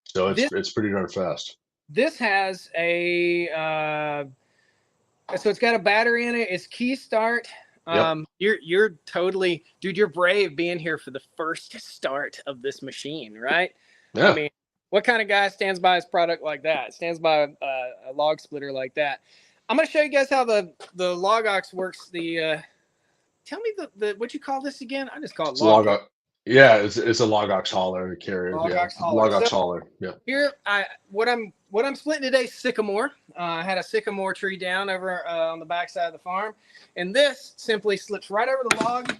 So it's pretty darn fast. This has a so it's got a battery in it. It's key start. Yep. You're totally, dude. You're brave being here for the first start of this machine, right? I Yeah. mean, what kind of guy stands by his product like that? Stands by a log splitter like that? I'm gonna show you guys how the LogOX works. Tell me the what you call this again? I just call it It's log carrier. LogOX. Yeah, it's a LogOX hauler carrier. Yeah, LogOX hauler. So LogOX hauler. Yeah. here, what I'm splitting today is sycamore. I had a sycamore tree down over on the backside of the farm, and this simply slips right over the log,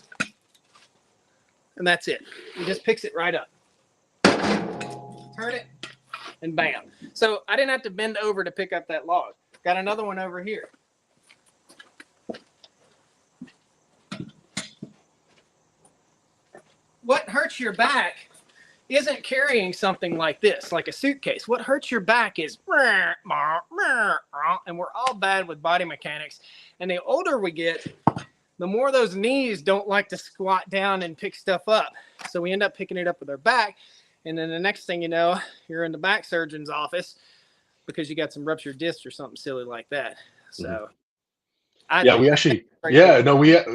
and that's it. It just picks it right up. Turn it, and bam. So I didn't have to bend over to pick up that log. Got another one over here. What hurts your back isn't carrying something like this, like a suitcase. What hurts your back is, and we're all bad with body mechanics. And the older we get, the more those knees don't like to squat down and pick stuff up. So we end up picking it up with our back. And then the next thing you know, you're in the back surgeon's office because you got some ruptured disc or something silly like that. So I Yeah, think we actually, right yeah, there. no, we have,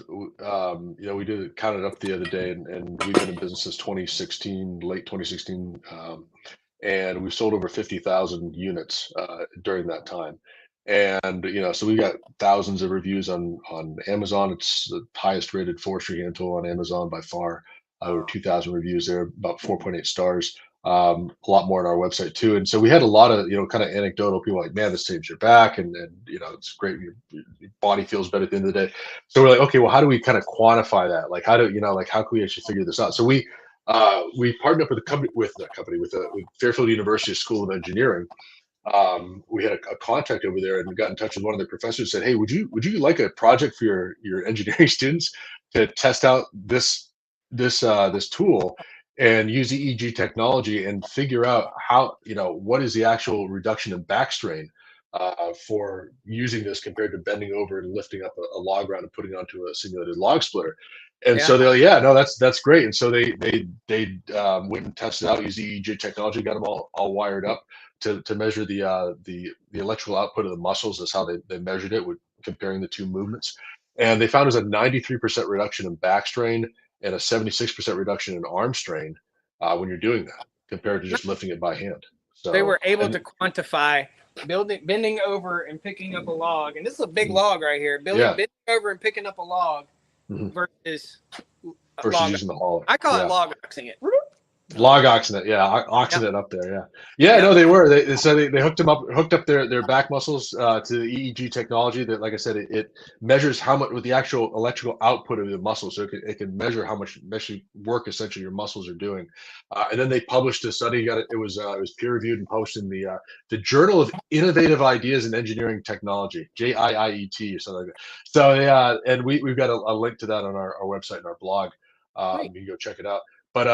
we did it, counted up the other day, and we've been in business since 2016, late 2016, and we've sold over 50,000 units during that time. And so we got thousands of reviews on Amazon. It's the highest rated forestry hand tool on Amazon by far. Over 2,000 reviews there, about 4.8 stars. A lot more on our website too. And so we had a lot of kind of anecdotal people like, man, this saves your back, and it's great. Your body feels better at the end of the day. So we're like, okay, well, how do we kind of quantify that? Like, how do like how can we actually figure this out? So we partnered up with a company with Fairfield University School of Engineering. We had a contact over there, and we got in touch with one of the professors. Said, hey, would you like a project for your engineering students to test out this tool and use EEG technology and figure out how what is the actual reduction in back strain for using this compared to bending over and lifting up a log round and putting it onto a simulated log splitter. And Yeah. so they're like, yeah, no, that's great. And so they went and tested out, used EEG technology, got them all wired up to measure the electrical output of the muscles. That's how they measured it with comparing the two movements. And they found it was a 93% reduction in back strain and a 76% reduction in arm strain when you're doing that compared to just lifting it by hand. They So, were able to and quantify bending over and picking up a log. And this is a big log right here. yeah, Bending over and picking up a log mhm, versus versus log. using the hauler. I call it Yeah. LogOXing it. Log oxidant, yeah, Yeah. oxidant up there, yeah, yeah. Yeah. No, they were. So they hooked up their back muscles to the EEG technology. That, like I said, it measures how much with the actual electrical output of the muscle. So it can measure how much work essentially your muscles are doing. And then they published a study. It was peer reviewed and published in the Journal of Innovative Ideas in Engineering Technology, JIIET or something like that. So yeah, and we've got a link to that on our website and our blog. Sweet. You can go check it out. But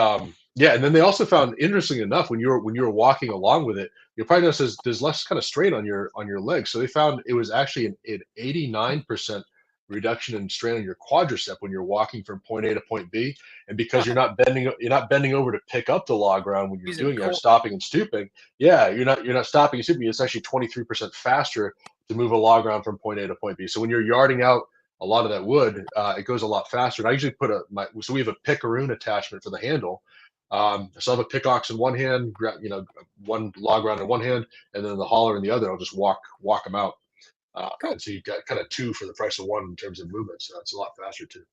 yeah, and then they also found, interesting enough, when you were walking along with it, you'll probably notice there's less kind of strain on your legs. So they found it was actually an 89% reduction in strain on your quadricep when you're walking from point A to point B. And because Huh. you're not bending over to pick up the log ground when you're Using doing it, or core. stopping and stooping. Yeah, you're not stopping and stooping. It's actually 23% faster to move a log ground from point A to point B. So when you're yarding out a lot of that wood, it goes a lot faster. And I usually so we have a pickaroon attachment for the handle. So I have a pickaxe in one hand, one log round in one hand, and then the hauler in the other. I'll just walk them out. Cool. And so you've got kind of two for the price of one in terms of movement. So it's a lot faster too.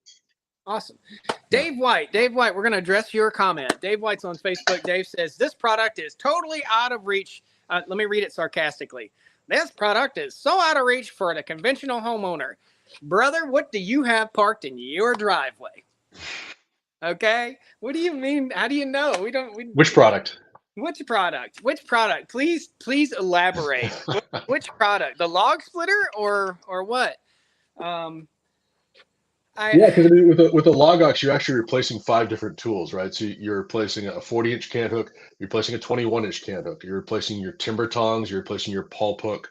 Awesome. Yeah. Dave White, we're going to address your comment. Dave White's on Facebook. Dave says, this product is totally out of reach. Let me read it sarcastically. This product is so out of reach for the conventional homeowner. Brother, what do you have parked in your driveway? Okay. What do you mean? How do you know? Which product? Which product? Which product? Please elaborate. Which product? The log splitter or what? Um, Yeah, I because I mean, with a LogOX, you're actually replacing 5 different tools, right? So you're replacing a 40-inch cant hook, you're replacing a 21-inch cant hook, you're replacing your timber tongs, you're replacing your pulp hook,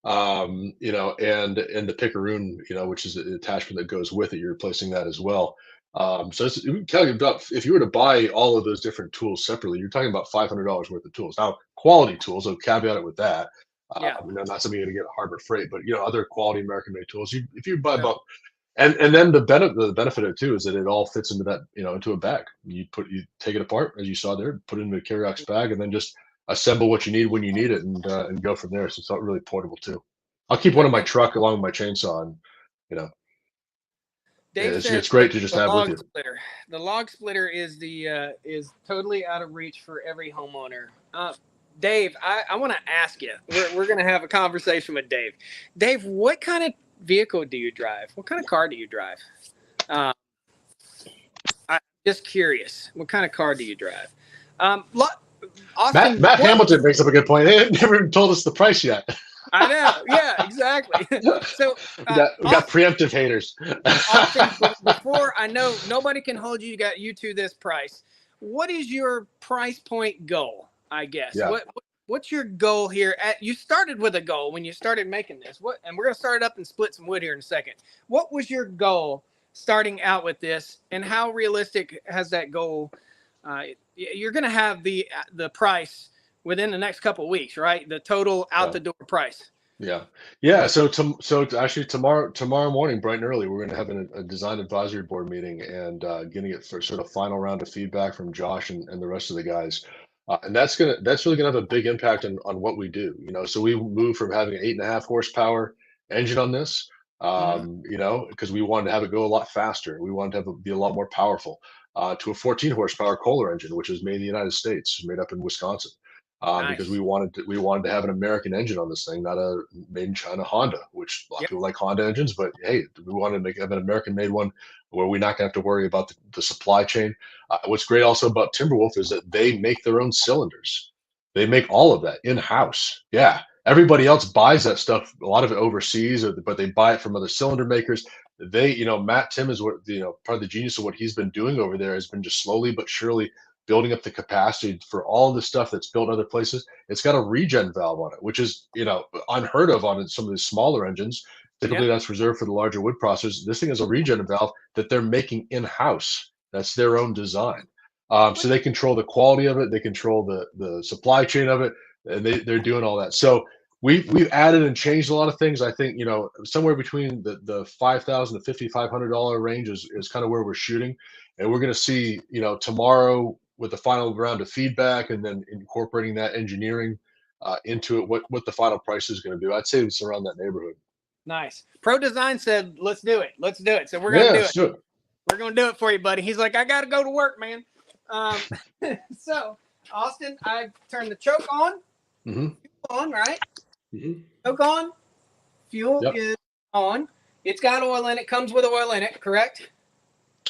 and the pickaroon, which is the attachment that goes with it. You're replacing that as well. So we talking about, if you were to buy all of those different tools separately, you're talking about $500 worth of tools. Now, quality tools, I'll caveat it with that. Yeah. Not something you're going to get at Harbor Freight, but other quality American made tools. If you buy So about and then the benefit of it too is that it all fits into that into a bag. You take it apart as you saw there, put it into a Carriox bag, and then just assemble what you need when you need it, and go from there. So it's not really portable too. I'll keep one in my okay. truck along with my chainsaw, and you know Dave it's says it's great to just the have with log you. splitter. The log splitter is totally out of reach for every homeowner. Dave, I want to ask you. We're going to have a conversation with Dave. Dave, what kind of vehicle do you drive? What kind of car do you drive? Uh, I'm just curious. What kind of car do you drive? Matt Austin, Matt what? Hamilton brings up a good point. They never even told us the price yet. I know. Yeah, exactly. So, we got preemptive haters. Austin, before I know nobody can hold you, got you to this price. What is your price point goal? I guess Yeah. what's your goal here? You started with a goal when you started making this. What? And we're gonna start it up and split some wood here in a second. What was your goal starting out with this, and how realistic has that goal? You're gonna have the price within the next couple of weeks, right? The total out Yeah. the door price. Yeah, yeah. So actually tomorrow morning, bright and early, we're going to have a design advisory board meeting, and getting it for sort of final round of feedback from Josh and the rest of the guys, and that's really gonna have a big impact on what we do. So we moved from having an 8.5 horsepower engine on this, Mm-hmm. because we wanted to have it go a lot faster. We wanted to have it be a lot more powerful, to a 14 horsepower Kohler engine, which is made in the United States, made up in Wisconsin, because we Nice. wanted to have an American engine on this thing, not a made in China Honda, which a lot of Yep. people like Honda engines, but hey, we wanted to have an American made one where we're not going to have to worry about the supply chain. What's great also about Timberwolf is that they make their own cylinders. They make all of that in house. Yeah, everybody else buys that stuff, a lot of it overseas, but they buy it from other cylinder makers. Matt Tim is part of the genius of what he's been doing over there has been just slowly but surely building up the capacity for all the stuff that's built other places. It's got a regen valve on it, which is unheard of on some of the smaller engines. Typically, Yep. that's reserved for the larger wood processors. This thing has a regen valve that they're making in house. That's their own design. So they control the quality of it, they control the supply chain of it, and they're doing all that. So we've added and changed a lot of things. I think somewhere between the $5,000 to $5,500 range is kind of where we're shooting, and we're going to see tomorrow with the final round of feedback, and then incorporating that engineering into it, what the final price is going to be. I'd say it's around that neighborhood. Nice. Pro Design said, "Let's do it. Let's do it." So we're gonna Yeah, do let's it. do it. We're gonna do it for you, buddy. He's like, "I gotta go to work, man." Um, so Austin, I turned the choke on. Hmm. On, right? Hmm. Choke on. Fuel Yep. is on. It's got oil in it. Comes with oil in it. Correct?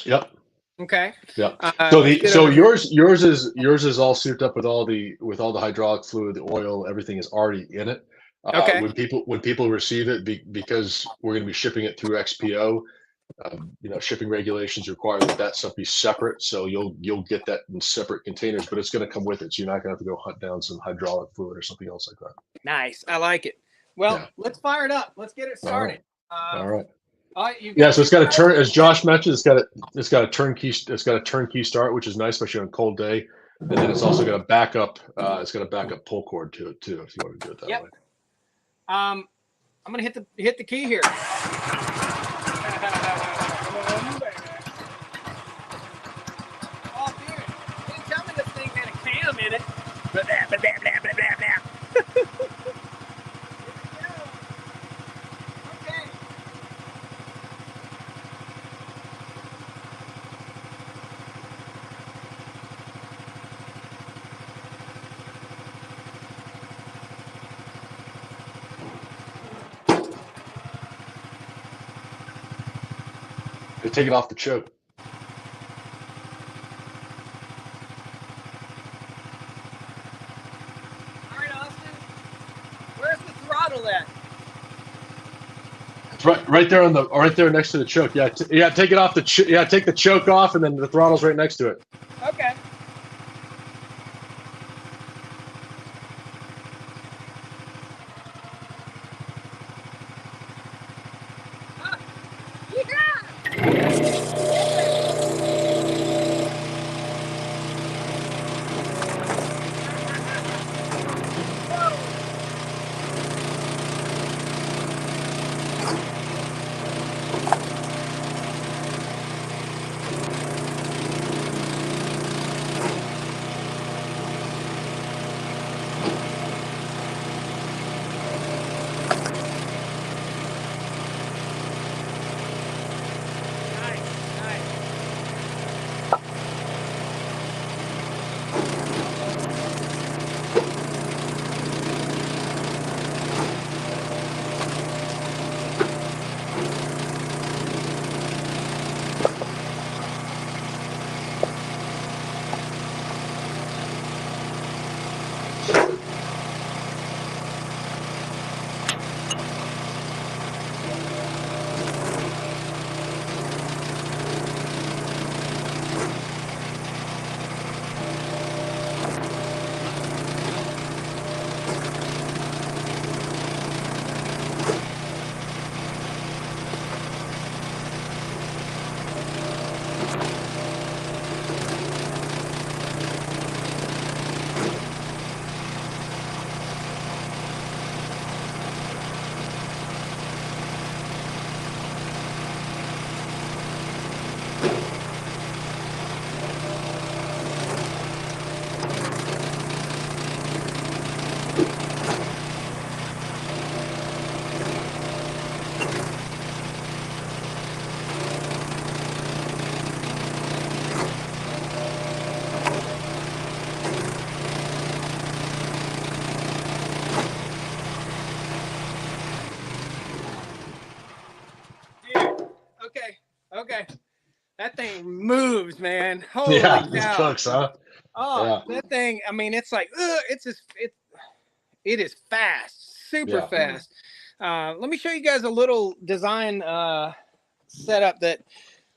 Yep. Okay. Yeah. So Let's the get so over here. yours is all souped up with all the hydraulic fluid, the oil, everything is already in it. Okay. When people receive it, because we're going to be shipping it through XPO, shipping regulations require that stuff be separate. So you'll get that in separate containers, but it's going to come with it. So you're not going to have to go hunt down some hydraulic fluid or something else like that. Nice. I like it. Well, Yeah. let's fire it up. Let's get it All right. started. All right. All right. You've Yeah, got so it's two got a guys. turn, as Josh mentioned, it's got a turnkey start, which is nice, especially on a cold day. And then it's also got a backup pull cord to it too, if you want to do it that Yep. way. I'm gonna hit the key here. Oh, dude. Didn't tell me this thing had a cam in it. Blah, blah, blah, blah, blah, blah, blah. Okay. They take it off the choke. All right, Austin. Where's the throttle at? It's right there next to the choke. Yeah, take it off take the choke off, and then the throttle's right next to it. Okay. Ah, yeah. that thing moves, man. Holy Yeah, these cow. cooks, huh? Oh, Yeah. that thing, I mean, it's like, it's just, it is fast, super Yeah. fast. Let me show you guys a little design setup that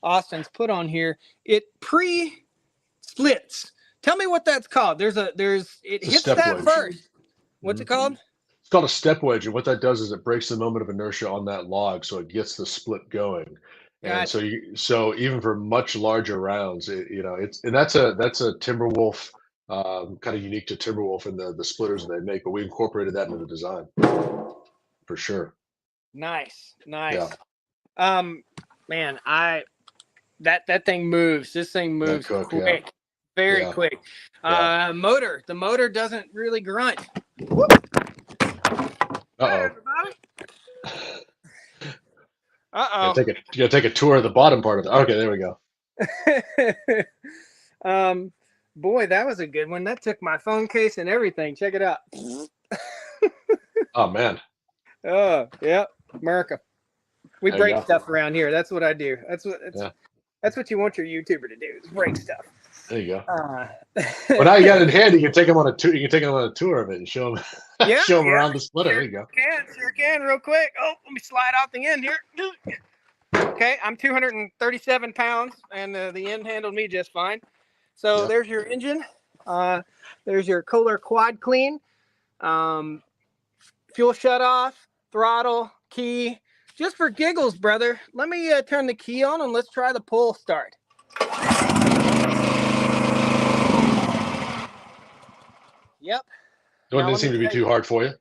Austin's put on here. It pre-splits. Tell me what that's called. It It's a hits step that wedge. first. What's it called? It's called a step wedge, and what that does is it breaks the moment of inertia on that log, so it gets the split going. And Gotcha. so even for much larger rounds, that's a Timberwolf, kind of unique to Timberwolf and the splitters that they make, but we incorporated that into the design for sure. Nice. Yeah, Man, that thing moves. This thing that moves cook. Yeah, quick, very yeah, quick. yeah. The motor doesn't really grunt. Hey, Uh-oh. everybody. You gotta take a tour of the bottom part of it. Okay, there we go. Boy, that was a good one. That took my phone case and everything. Check it out. Oh man, Oh, yeah, America. We there you break go. stuff around here. That's what I do. Yeah, That's what you want your YouTuber to do, is break stuff. there you go. Uh, Well, now you got it in hand. You can take them on a tour. You can take them on a tour of it and show them, yeah, show them yeah, around the splitter. There you go. sure can, real quick. Oh, let me slide out the end here. Okay, I'm 237 pounds, and the end handled me just fine. So Yeah. there's your engine. There's your Kohler quad clean. Fuel shut off, throttle, key. Just for giggles, brother, let me turn the key on and let's try the pull start. Yep. It didn't seem to be too hard for you.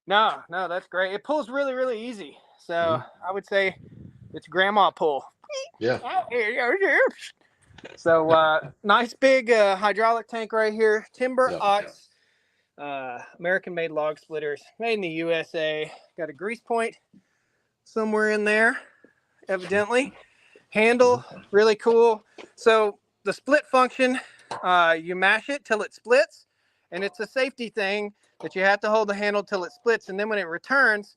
No, that's great. It pulls really, really easy. So Mm-hmm. I would say it's grandma pull. Yeah. So nice big hydraulic tank right here. Timberwolf, American-made log splitters, made in the USA. Got a grease point somewhere in there, evidently. Handle, really cool. So the split function, you mash it till it splits, and it's a safety thing that you have to hold the handle till it splits, and then when it returns,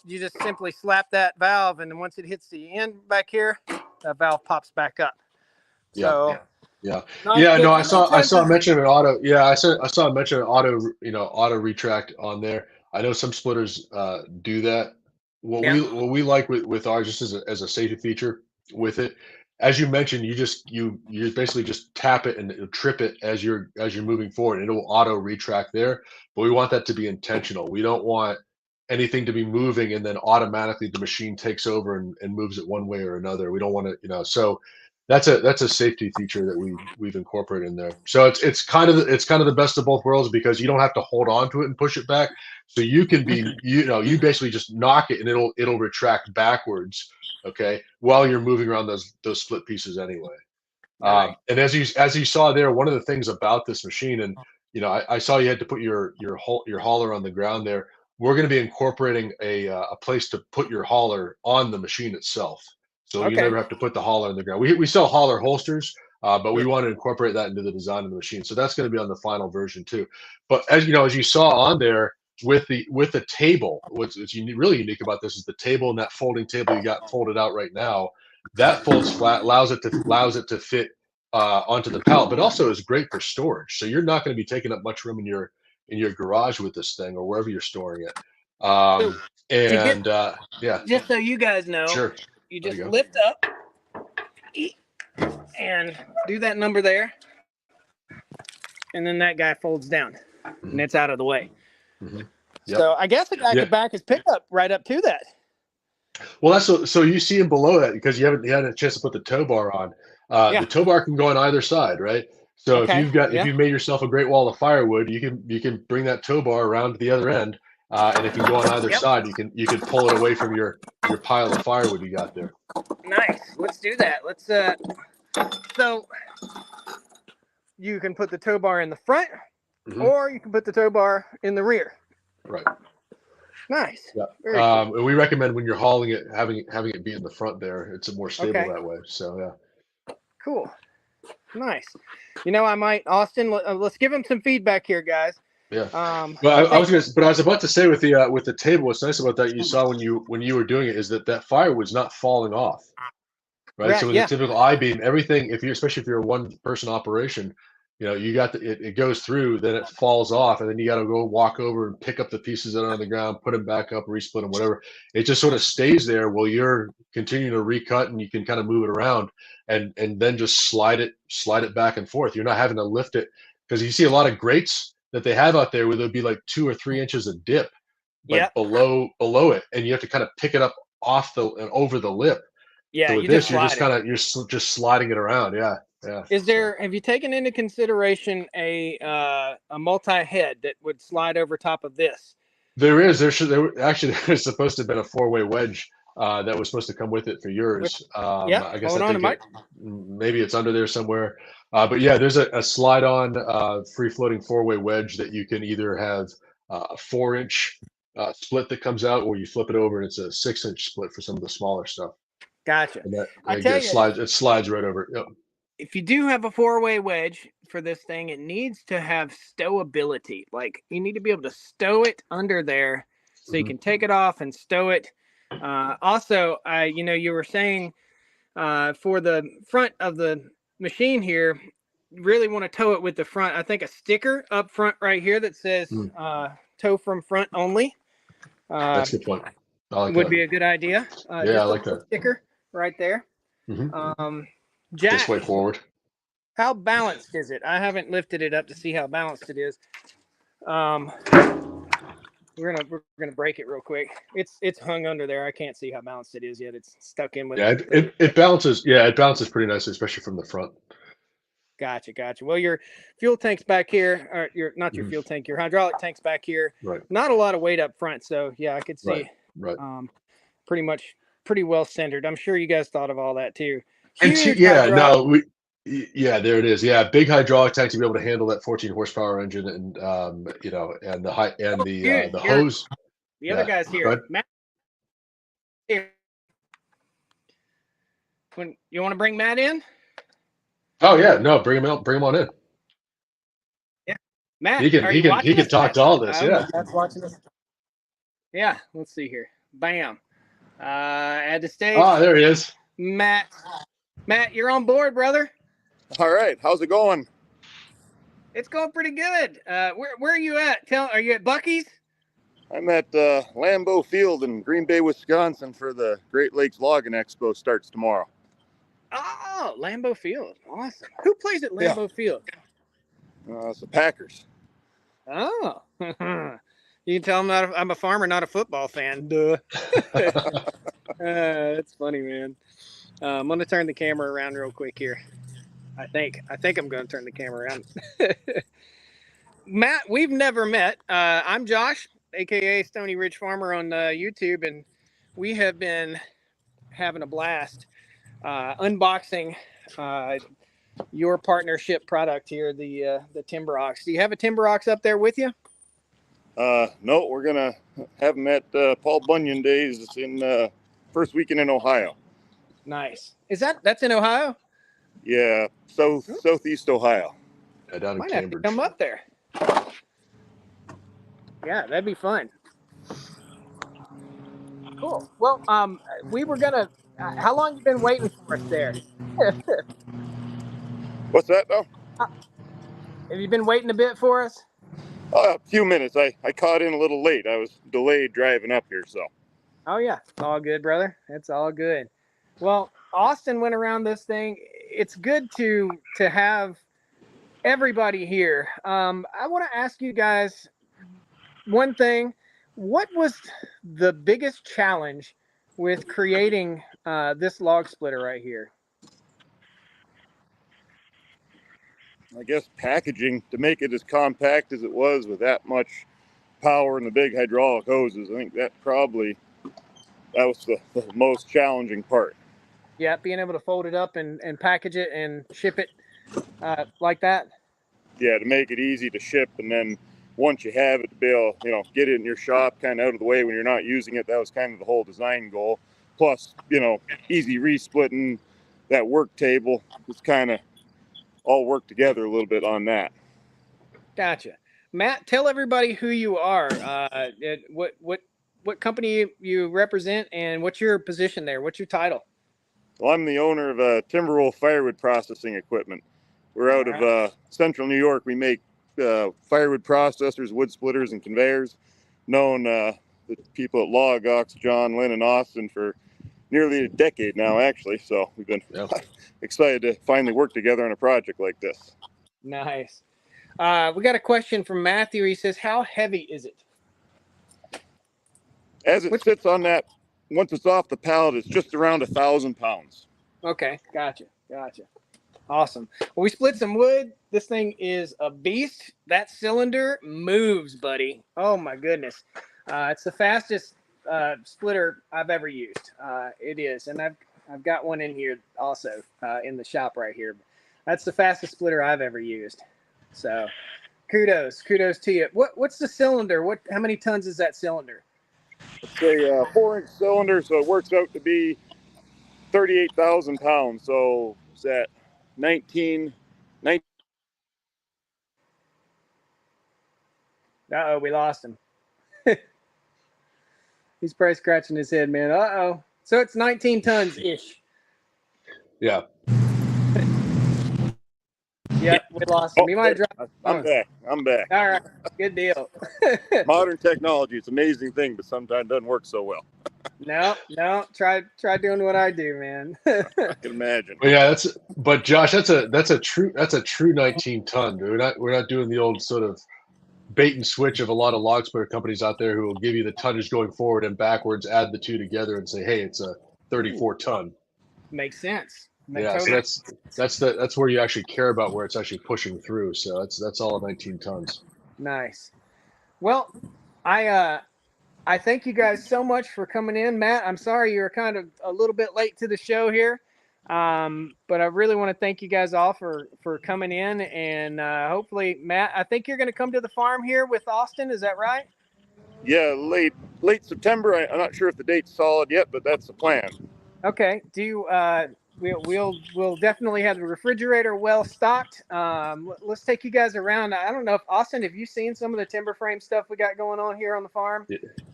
you just simply slap that valve, and then once it hits the end back here, that valve pops back up. So Yeah. nice Yeah. No, big, I saw a mention of an auto. Yeah, I saw a mention of auto. Auto retract on there. I know some splitters do that. What we like with ours, just as a safety feature with it, as you mentioned, you basically just tap it and it'll trip it as you're moving forward, and it will auto retract there. But we want that to be intentional. We don't want anything to be moving and then automatically the machine takes over and moves it one way or another. We don't want to. So that's a safety feature that we've incorporated in there. So it's kind of the best of both worlds, because you don't have to hold on to it and push it back. So you can be you basically just knock it and it'll retract backwards, okay, while you're moving around those split pieces anyway. nice. And as you saw there, one of the things about this machine, and I saw you had to put your hauler on the ground there. We're going to be incorporating a place to put your hauler on the machine itself, so you Okay. never have to put the hauler on the ground. We sell hauler holsters, but we Yeah. want to incorporate that into the design of the machine. So that's going to be on the final version too. But as you saw on there with the table, what's really unique about this is the table, and that folding table you got folded out right now. That folds flat, allows it to fit onto the pallet, but also is great for storage. So you're not going to be taking up much room in your garage with this thing or wherever you're storing it. So to get, And yeah, just so you guys know, sure. you There just you go. lift up and do that number there, and then that guy folds down, and it's out of the way. Mm-hmm. Yep. So I guess the guy could back his pickup right up to that. Well, so you see him below that because you haven't had a chance to put the tow bar on. Yeah. The tow bar can go on either side, right? So Okay. if you've made yourself a great wall of firewood, you can bring that tow bar around to the other end, and it can go on either side. You can pull it away from your pile of firewood you got there. Nice. Let's do that. So you can put the tow bar in the front, or you can put the tow bar in the rear. Right. Nice. Yeah. Very cool. And we recommend when you're hauling it, having it be in the front there. It's more stable that way. So yeah. Cool. Nice. I might, Austin. Let's give him some feedback here, guys. Yeah. Well, I was about to say with the table, what's nice about that you saw when you were doing it is that firewood's not falling off. right? Right. So with a Yeah. typical I-beam, everything, if you're, especially if you're a one-person operation, you got it goes through, then it falls off, and then you got to go walk over and pick up the pieces that are on the ground, put them back up, resplit them, whatever. It just sort of stays there while you're continuing to recut, and you can kind of move it around, and then just slide it back and forth. You're not having to lift it, because you see a lot of grates that they have out there where there'll be like 2 or 3 inches of dip, Yeah. like below it, and you have to kind of pick it up off the and over the lip. Yeah. So with You just this, you're slide just it. just sliding it around. Yeah, yeah. Is So there, have you taken into consideration a multi-head that would slide over top of this? actually there's supposed to have been a four-way wedge that was supposed to come with it for With, yours. yeah, I guess hold I on, it think might. maybe it's under there somewhere. But yeah, there's a slide-on free-floating four-way wedge that you can either have a 4-inch split that comes out, or you flip it over and it's a 6-inch split for some of the smaller stuff. Gotcha. And that I again, tell you, it slides right over. Yep. if you do have a four-way wedge for this thing, it needs to have stowability. Like you need to be able to stow it under there, so you Hmm. can take it off and stow it. Also, you were saying for the front of the machine here, really want to tow it with the front. I think a sticker up front right here that says Mm, "tow from front only" uh, that's a good point. I like would that. be a good idea. Yeah, I Just a like little that. sticker right there. Hmm. Um, This way Jack, forward. how balanced is it? I haven't lifted it up to see how balanced it is. Um, we're gonna break it real quick. It's hung under there. I can't see how balanced it is yet. It's stuck in with. Yeah, it balances. Yeah, it balances pretty nicely, especially from the front. Gotcha. Well, your fuel tank's back here, or your not your Hmm. fuel tank, your hydraulic tank's back here. Right, Not a lot of weight up front, so yeah, I could right, see right. um, pretty well centered. I'm sure you guys thought of all that too. And Huge yeah, hydraulic. no, yeah, there it is. Yeah, big hydraulic tank to be able to handle that 14 horsepower engine, and and the high and Oh, dude, the you're hose. the other Yeah, guy's here. good. Matt, here. When you want to bring Matt in? Oh yeah, no, bring him on in. Yeah, Matt, are you He watching can us, talk Matt? to all this. Oh, my Yeah. Matt's watching us. Yeah, let's see here. Bam. Add to stage. Ah, there he is. Matt. Matt, you're on board, brother. All right, how's it going? It's going pretty good. Where are you at? Are you at Bucky's? I'm at Lambeau Field in Green Bay, Wisconsin for the Great Lakes Logging Expo starts tomorrow. Oh, Lambeau Field. Awesome. Who plays at Lambeau Field? It's the Packers. Oh. You can tell I'm a farmer, not a football fan. Duh. That's funny, man. I'm going to turn the camera around real quick here. I think I'm going to turn the camera around. Matt, we've never met. I'm Josh, aka Stony Ridge Farmer on YouTube, and we have been having a blast unboxing your partnership product here, the Timberwolf. Do you have a Timberwolf up there with you? No, we're gonna have them at Paul Bunyan Days in first weekend in Ohio. Nice. That's in Ohio? Yeah, southeast Ohio. Yeah, down in Might have to Cambridge. come up there. Yeah, that'd be fun. Cool. Well, we were gonna. How long you been waiting for us there? What's that though? Have you been waiting a bit for us? A few minutes. I caught in a little late. I was delayed driving up here, so. Oh yeah, it's all good, brother. It's all good. Well, Austin went around this thing. It's good to have everybody here. I want to ask you guys one thing. What was the biggest challenge with creating this log splitter right here? I guess packaging to make it as compact as it was with that much power and the big hydraulic hoses. I think that was the most challenging part. Yeah, being able to fold it up and package it and ship it like that. Yeah, to make it easy to ship, and then once you have it, to be able, get it in your shop kind of out of the way when you're not using it. That was kind of the whole design goal. Plus, easy resplitting, that work table. It's kind of all work together a little bit on that. Gotcha. Matt, tell everybody who you are. What company you represent, and what's your position there? What's your title? Well, I'm the owner of Timberwolf firewood processing equipment. We're out of central New York. We make firewood processors, wood splitters, and conveyors. Known the people at LogOX, John, Lynn, and Austin for nearly a decade now, actually. So we've been excited to finally work together on a project like this. Nice. We got a question from Matthew. He says, how heavy is it? As it sits on that, once it's off the pallet, it's just around 1,000 pounds. Okay, gotcha. Awesome. Well, we split some wood. This thing is a beast. That cylinder moves, buddy. Oh my goodness. It's the fastest splitter I've ever used. It is, and I've got one in here also in the shop right here. That's the fastest splitter I've ever used. So, kudos to you. What's the cylinder? How many tons is that cylinder? It's a 4-inch cylinder, so it works out to be 38,000 pounds. So is that 19? Uh-oh, we lost him. He's probably scratching his head, man. Uh-oh. So it's 19 tons-ish. Yeah. Yep, we lost him. He might drop. I'm back. All right, good deal. Modern technology, it's an amazing thing, but sometimes it doesn't work so well. No. Try doing what I do, man. I can imagine. Well, yeah, but Josh, that's a true 19 ton. Dude. We're not doing the old sort of bait and switch of a lot of log splitter companies out there who will give you the tonnage going forward and backwards, add the two together, and say, hey, it's a 34 ton. Makes sense. So that's where you actually care about where it's actually pushing through. So that's all 19 tons. Nice. Well, I thank you guys so much for coming in, Matt. I'm sorry you were kind of a little bit late to the show here, but I really want to thank you guys all for coming in, and hopefully, Matt, I think you're going to come to the farm here with Austin. Is that right? Yeah, late September. I'm not sure if the date's solid yet, but that's the plan. Okay. Do you? We'll definitely have the refrigerator well stocked. Let's take you guys around. I don't know if Austin, have you seen some of the timber frame stuff we got going on here on the farm?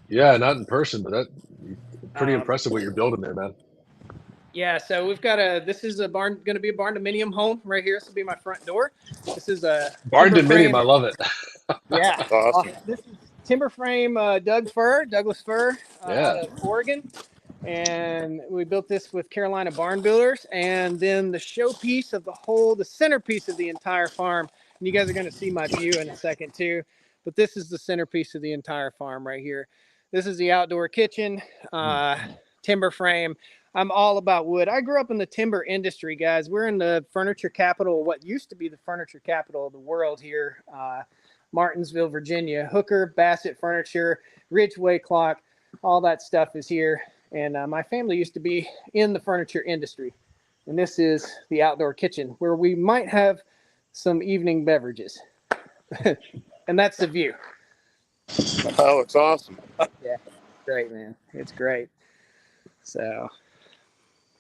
Yeah, not in person, but that's pretty impressive what you're building there, man. Yeah, so we've got this is going to be a barn dominium home right here. This will be my front door. This is a barn dominium. I love it. Yeah, awesome. This is timber frame Douglas fir, out of Oregon. And we built this with Carolina Barn Builders, and then the showpiece of the centerpiece of the entire farm. And you guys are going to see my view in a second too, but this is the centerpiece of the entire farm right here. This is the outdoor kitchen, timber frame. I'm all about wood. I grew up in the timber industry, guys. We're in the furniture capital, what used to be the furniture capital of the world here, Martinsville, Virginia. Hooker, Bassett Furniture, Ridgeway Clock, all that stuff is here. And my family used to be in the furniture industry. And this is the outdoor kitchen where we might have some evening beverages. And that's the view. Oh, it's awesome. Yeah, great, man. It's great. So,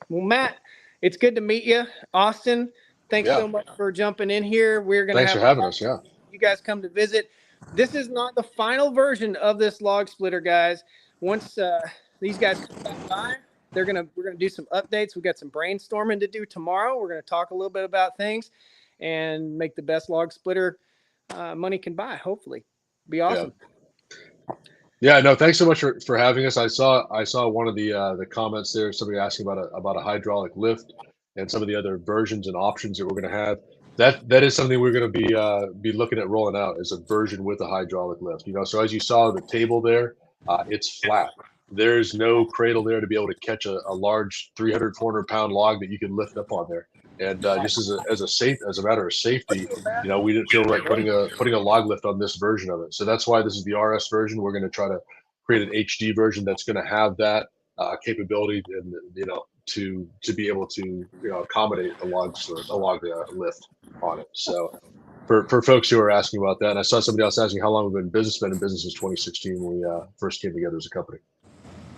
well, Matt, it's good to meet you. Austin, thanks so much for jumping in here. We're going to Thanks for having us. Yeah. You guys come to visit. This is not the final version of this log splitter, guys. Once these guys come back by, we're gonna do some updates. We got some brainstorming to do tomorrow. We're gonna talk a little bit about things and make the best log splitter money can buy. Hopefully, be awesome. Yeah, no, thanks so much for having us. I saw one of the comments there. Somebody asking about a hydraulic lift and some of the other versions and options that we're going to have. That is something we're going to be looking at rolling out, as a version with a hydraulic lift. So as you saw the table there, it's flat. There's no cradle there to be able to catch a large 300, 400 pound log that you can lift up on there. And just as a matter of safety, we didn't feel right putting a log lift on this version of it. So that's why this is the RS version. We're going to try to create an HD version that's going to have that capability, and to be able to accommodate a log lift on it. So for folks who are asking about that, and I saw somebody else asking how long we've been in business. Been in business since 2016 when we first came together as a company.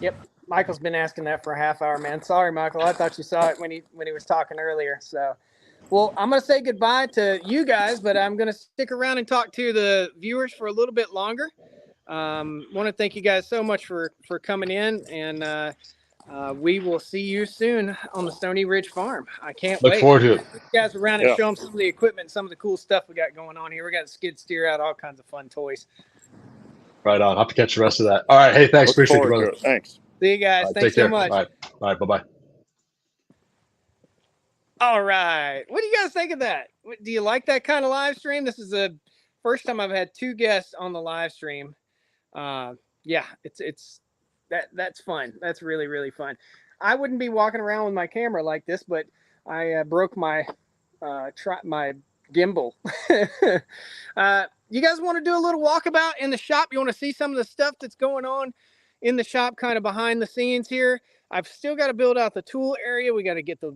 Yep. Michael's been asking that for a half hour, man. Sorry, Michael. I thought you saw it when he was talking earlier. So, well, I'm going to say goodbye to you guys, but I'm going to stick around and talk to the viewers for a little bit longer. Want to thank you guys so much for coming in, and we will see you soon on the Stony Ridge Farm. I can't Look wait. forward to it. You guys around and show them some of the equipment, some of the cool stuff we got going on here. We got a skid steer out, all kinds of fun toys. Right on. I'll have to catch the rest of that. All right. Hey, thanks. Appreciate you, brother. Thanks. See you guys. Thanks so much. All right. Bye-bye. All right. What do you guys think of that? Do you like that kind of live stream? This is the first time I've had 2 guests on the live stream. Yeah, that's fun. That's really, really fun. I wouldn't be walking around with my camera like this, but I broke my my gimbal. You guys want to do a little walkabout in the shop? You want to see some of the stuff that's going on in the shop, kind of behind the scenes here? I've still got to build out the tool area. We got to get the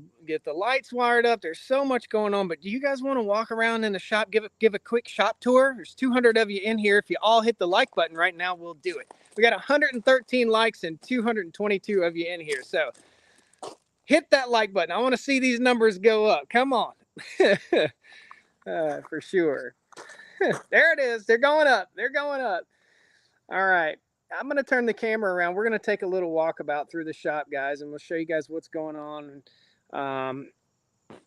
lights wired up. There's so much going on, but do you guys want to walk around in the shop, give a quick shop tour? There's 200 of you in here. If you all hit the like button right now, we'll do it. We got 113 likes and 222 of you in here. So hit that like button. I want to see these numbers go up. Come on. For sure. There it is. They're going up. They're going up. All right. I'm going to turn the camera around. We're going to take a little walkabout through the shop, guys, and we'll show you guys what's going on.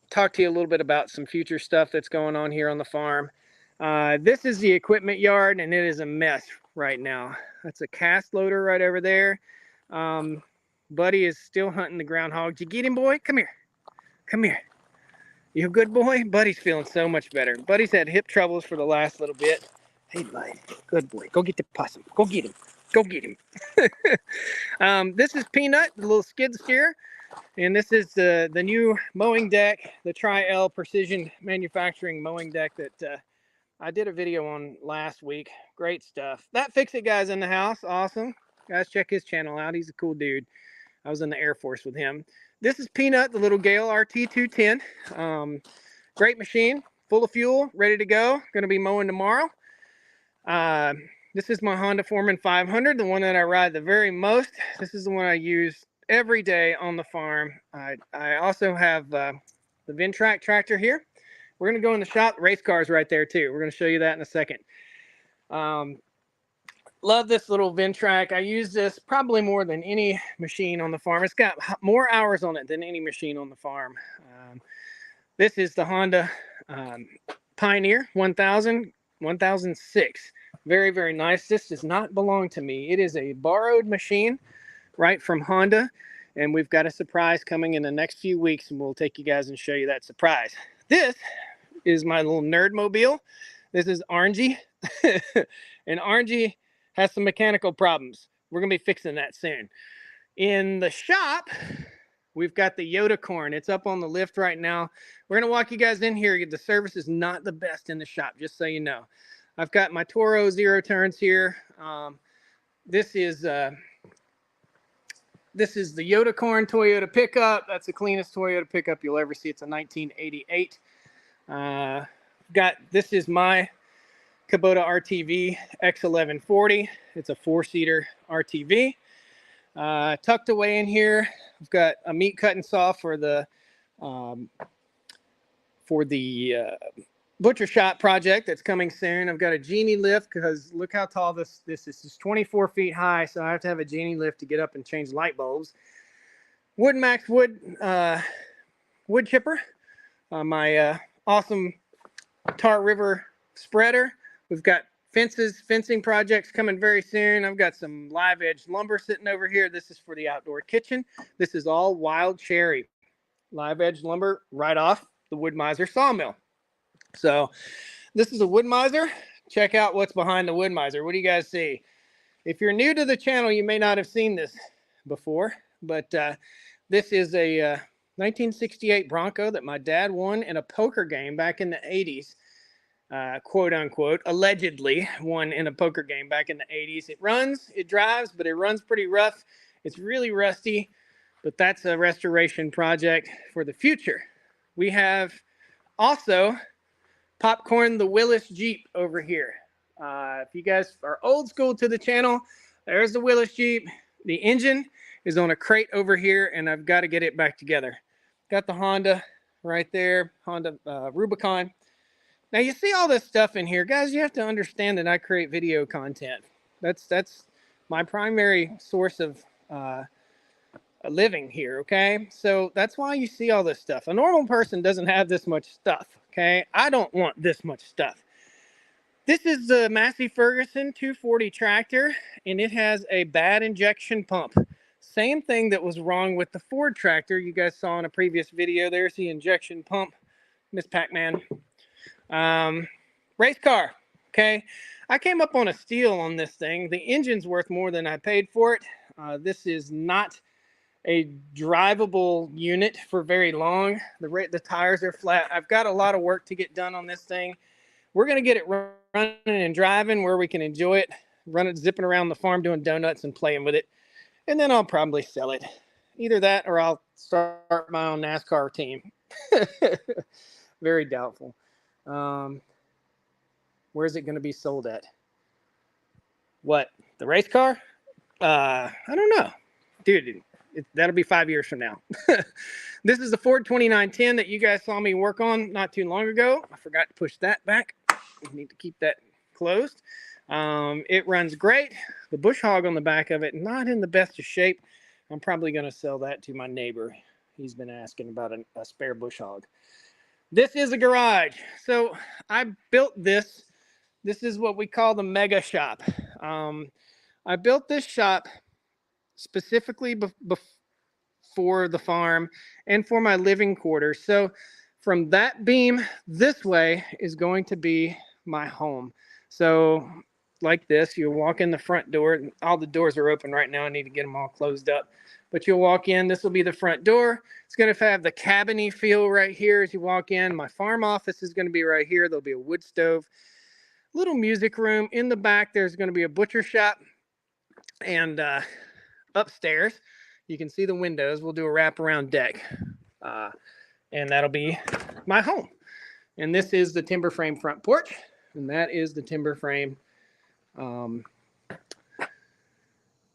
Talk to you a little bit about some future stuff that's going on here on the farm. This is the equipment yard, and it is a mess right now. That's a cast loader right over there. Buddy is still hunting the groundhog. Did you get him, boy? Come here. Come here. You a good boy? Buddy's feeling so much better. Buddy's had hip troubles for the last little bit. Hey, bud. Good boy. Go get the possum. Go get him. Go get him. This is Peanut, the little skid steer. And this is the new mowing deck, the Tri-L Precision Manufacturing mowing deck that I did a video on last week. Great stuff. That Fix-It guy's in the house. Awesome. Guys, check his channel out. He's a cool dude. I was in the Air Force with him. This is Peanut, the little Gale RT210. Great machine, full of fuel, ready to go. Going to be mowing tomorrow. This is my Honda Foreman 500, the one that I ride the very most. This is the one I use every day on the farm. I also have the Ventrac tractor here. We're going to go in the shop. Race cars right there too. We're going to show you that in a second. Love this little Ventrac. I use this probably more than any machine on the farm. It's got more hours on it than any machine on the farm. This is the Honda Pioneer 1006. Very, very nice. This does not belong to me. It is a borrowed machine right from Honda. And we've got a surprise coming in the next few weeks, and we'll take you guys and show you that surprise. This is my little nerd mobile. This is Orangey. And Orangey has some mechanical problems. We're going to be fixing that soon. In the shop, we've got the Yoda corn. It's up on the lift right now. We're going to walk you guys in here. The service is not the best in the shop, just so you know. I've got my Toro zero turns here. This is the Yoda corn Toyota pickup. That's the cleanest Toyota pickup you'll ever see. It's a 1988. This is my Kubota RTV X1140. It's a 4-seater RTV. Tucked away in here, I've got a meat cutting saw for the butcher shop project that's coming soon. I've got a genie lift because look how tall this is. This is 24 feet high, so I have to have a genie lift to get up and change light bulbs. Woodmax wood chipper. My awesome Tar River spreader. We've got fencing projects coming very soon. I've got some live edge lumber sitting over here. This is for the outdoor kitchen. This is all wild cherry live edge lumber right off the Wood Miser sawmill. So this is a Wood Miser. Check out what's behind the Wood Miser. What do you guys see? If you're new to the channel, you may not have seen this before, but this is a 1968 Bronco that my dad won in a poker game back in the 80s. Quote unquote, allegedly won in a poker game back in the 80s. It drives, but it runs pretty rough. It's really rusty, but that's a restoration project for the future. We have also Popcorn the Willis Jeep over here. If you guys are old school to the channel, there's the Willis Jeep. The engine is on a crate over here, and I've got to get it back together. Got the Honda right there, Honda Rubicon. Now you see all this stuff in here, guys. You have to understand that I create video content. That's my primary source of a living here, okay? So that's why you see all this stuff. A normal person doesn't have this much stuff, okay? I don't want this much stuff. This is the Massey Ferguson 240 tractor, and it has a bad injection pump. Same thing that was wrong with the Ford tractor you guys saw in a previous video. There's the injection pump, Miss Pac-Man. Race car, okay? I came up on a steal on this thing. The engine's worth more than I paid for it. This is not a drivable unit for very long. The tires are flat. I've got a lot of work to get done on this thing. We're going to get it running and driving where we can enjoy it, run it zipping around the farm doing donuts and playing with it. And then I'll probably sell it. Either that or I'll start my own NASCAR team. Very doubtful. Where's it going to be sold at? What? The race car? I don't know. Dude, that'll be 5 years from now. This is the Ford 2910 that you guys saw me work on not too long ago. I forgot to push that back. We need to keep that closed. It runs great. The bush hog on the back of it, not in the best of shape. I'm probably going to sell that to my neighbor. He's been asking about a spare bush hog. This is a garage. So I built this. This is what we call the mega shop. I built this shop specifically for the farm and for my living quarters. So from that beam this way is going to be my home. So like this, you walk in the front door. All the doors are open right now. I need to get them all closed up. But you'll walk in. This will be the front door. It's going to have the cabin-y feel right here as you walk in. My farm office is going to be right here. There'll be a wood stove, little music room. In the back, there's going to be a butcher shop. And upstairs, you can see the windows. We'll do a wraparound deck. And that'll be my home. And this is the timber frame front porch. And that is the timber frame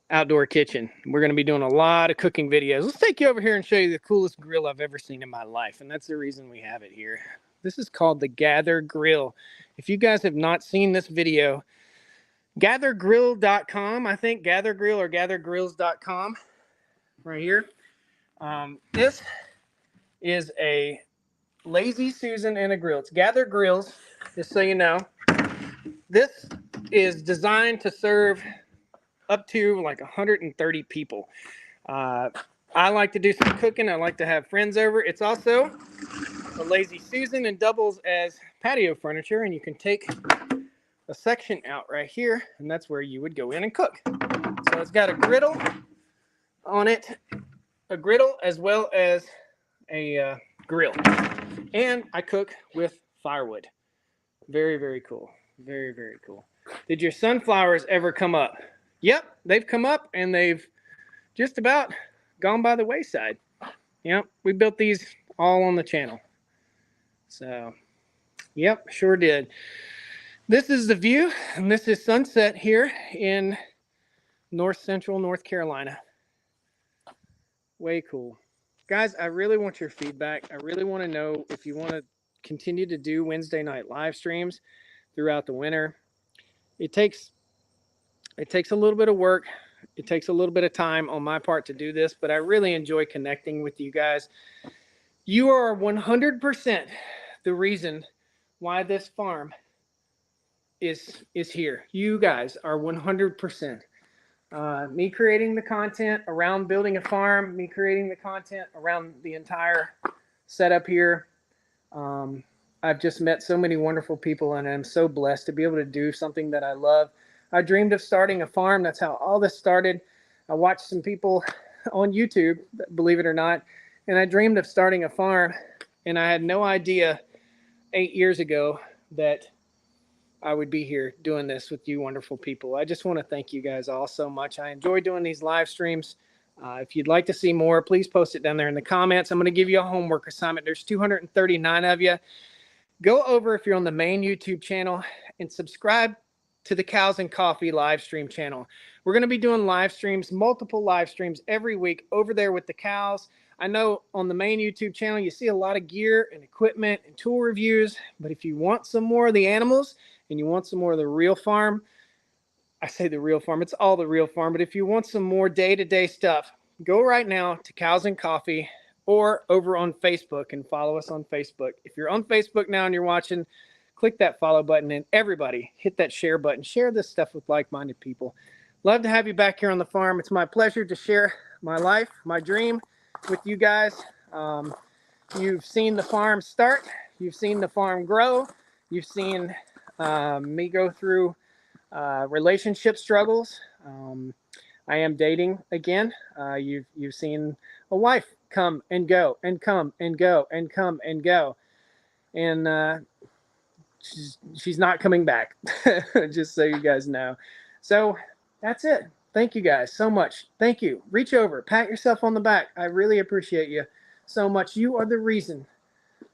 outdoor kitchen. We're going to be doing a lot of cooking videos. Let's take you over here and show you the coolest grill I've ever seen in my life. And that's the reason we have it here. This is called the Gather Grill. If you guys have not seen this video, gathergrill.com, I think, Gather Grill or gathergrills.com right here. This is a Lazy Susan and a grill. It's Gather Grills, just so you know. This is designed to serve up to like 130 people. I like to do some cooking. I like to have friends over. It's also a Lazy Susan and doubles as patio furniture, and you can take a section out right here, and that's where you would go in and cook. So it's got a griddle on it, a griddle as well as a grill. And I cook with firewood. Very, very cool. Very, very cool. Did your sunflowers ever come up? Yep, they've come up and they've just about gone by the wayside. Yep, we built these all on the channel. So, yep, sure did. This is the view, and this is sunset here in north central North Carolina. Way cool. Guys, I really want your feedback. I really want to know if you want to continue to do Wednesday night live streams throughout the winter. It takes a little bit of work. It takes a little bit of time on my part to do this, but I really enjoy connecting with you guys. You are 100% the reason why this farm is here. You guys are 100%. Me creating the content around building a farm, me creating the content around the entire setup here. I've just met so many wonderful people, and I'm so blessed to be able to do something that I love. I dreamed of starting a farm. That's how all this started. I watched some people on YouTube, believe it or not, and I dreamed of starting a farm, and I had no idea 8 years ago that I would be here doing this with you wonderful people. I just want to thank you guys all so much. I enjoy doing these live streams. If you'd like to see more, please post it down there in the comments. I'm going to give you a homework assignment. There's 239 of you. Go over, if you're on the main YouTube channel, and subscribe to the Cows and Coffee live stream channel. We're going to be doing live streams, multiple live streams every week over there with the cows. I know on the main YouTube channel, you see a lot of gear and equipment and tool reviews, but if you want some more of the animals and you want some more of the real farm, I say the real farm, it's all the real farm, but if you want some more day-to-day stuff, go right now to Cows and Coffee or over on Facebook and follow us on Facebook. If you're on Facebook now and you're watching, click that follow button, and everybody hit that share button. Share this stuff with like-minded people. Love to have you back here on the farm. It's my pleasure to share my life, my dream with you guys. You've seen the farm start. You've seen the farm grow. You've seen me go through relationship struggles. I am dating again. You've seen a wife come and go and come and go and come and go, and she's not coming back. Just so you guys know. So that's it. Thank you guys so much. Thank you. Reach over, pat yourself on the back. I really appreciate you so much. You are the reason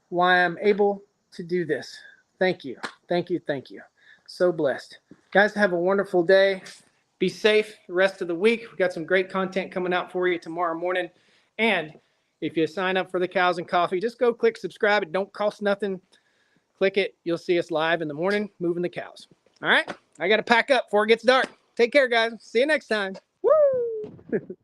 why I'm able to do this. Thank you. Thank you. Thank you. So blessed. Guys, have a wonderful day. Be safe the rest of the week. We've got some great content coming out for you tomorrow morning. And if you sign up for the Cows and Coffee, just go click subscribe. It don't cost nothing. Click it. You'll see us live in the morning moving the cows. All right? I got to pack up before it gets dark. Take care, guys. See you next time. Woo!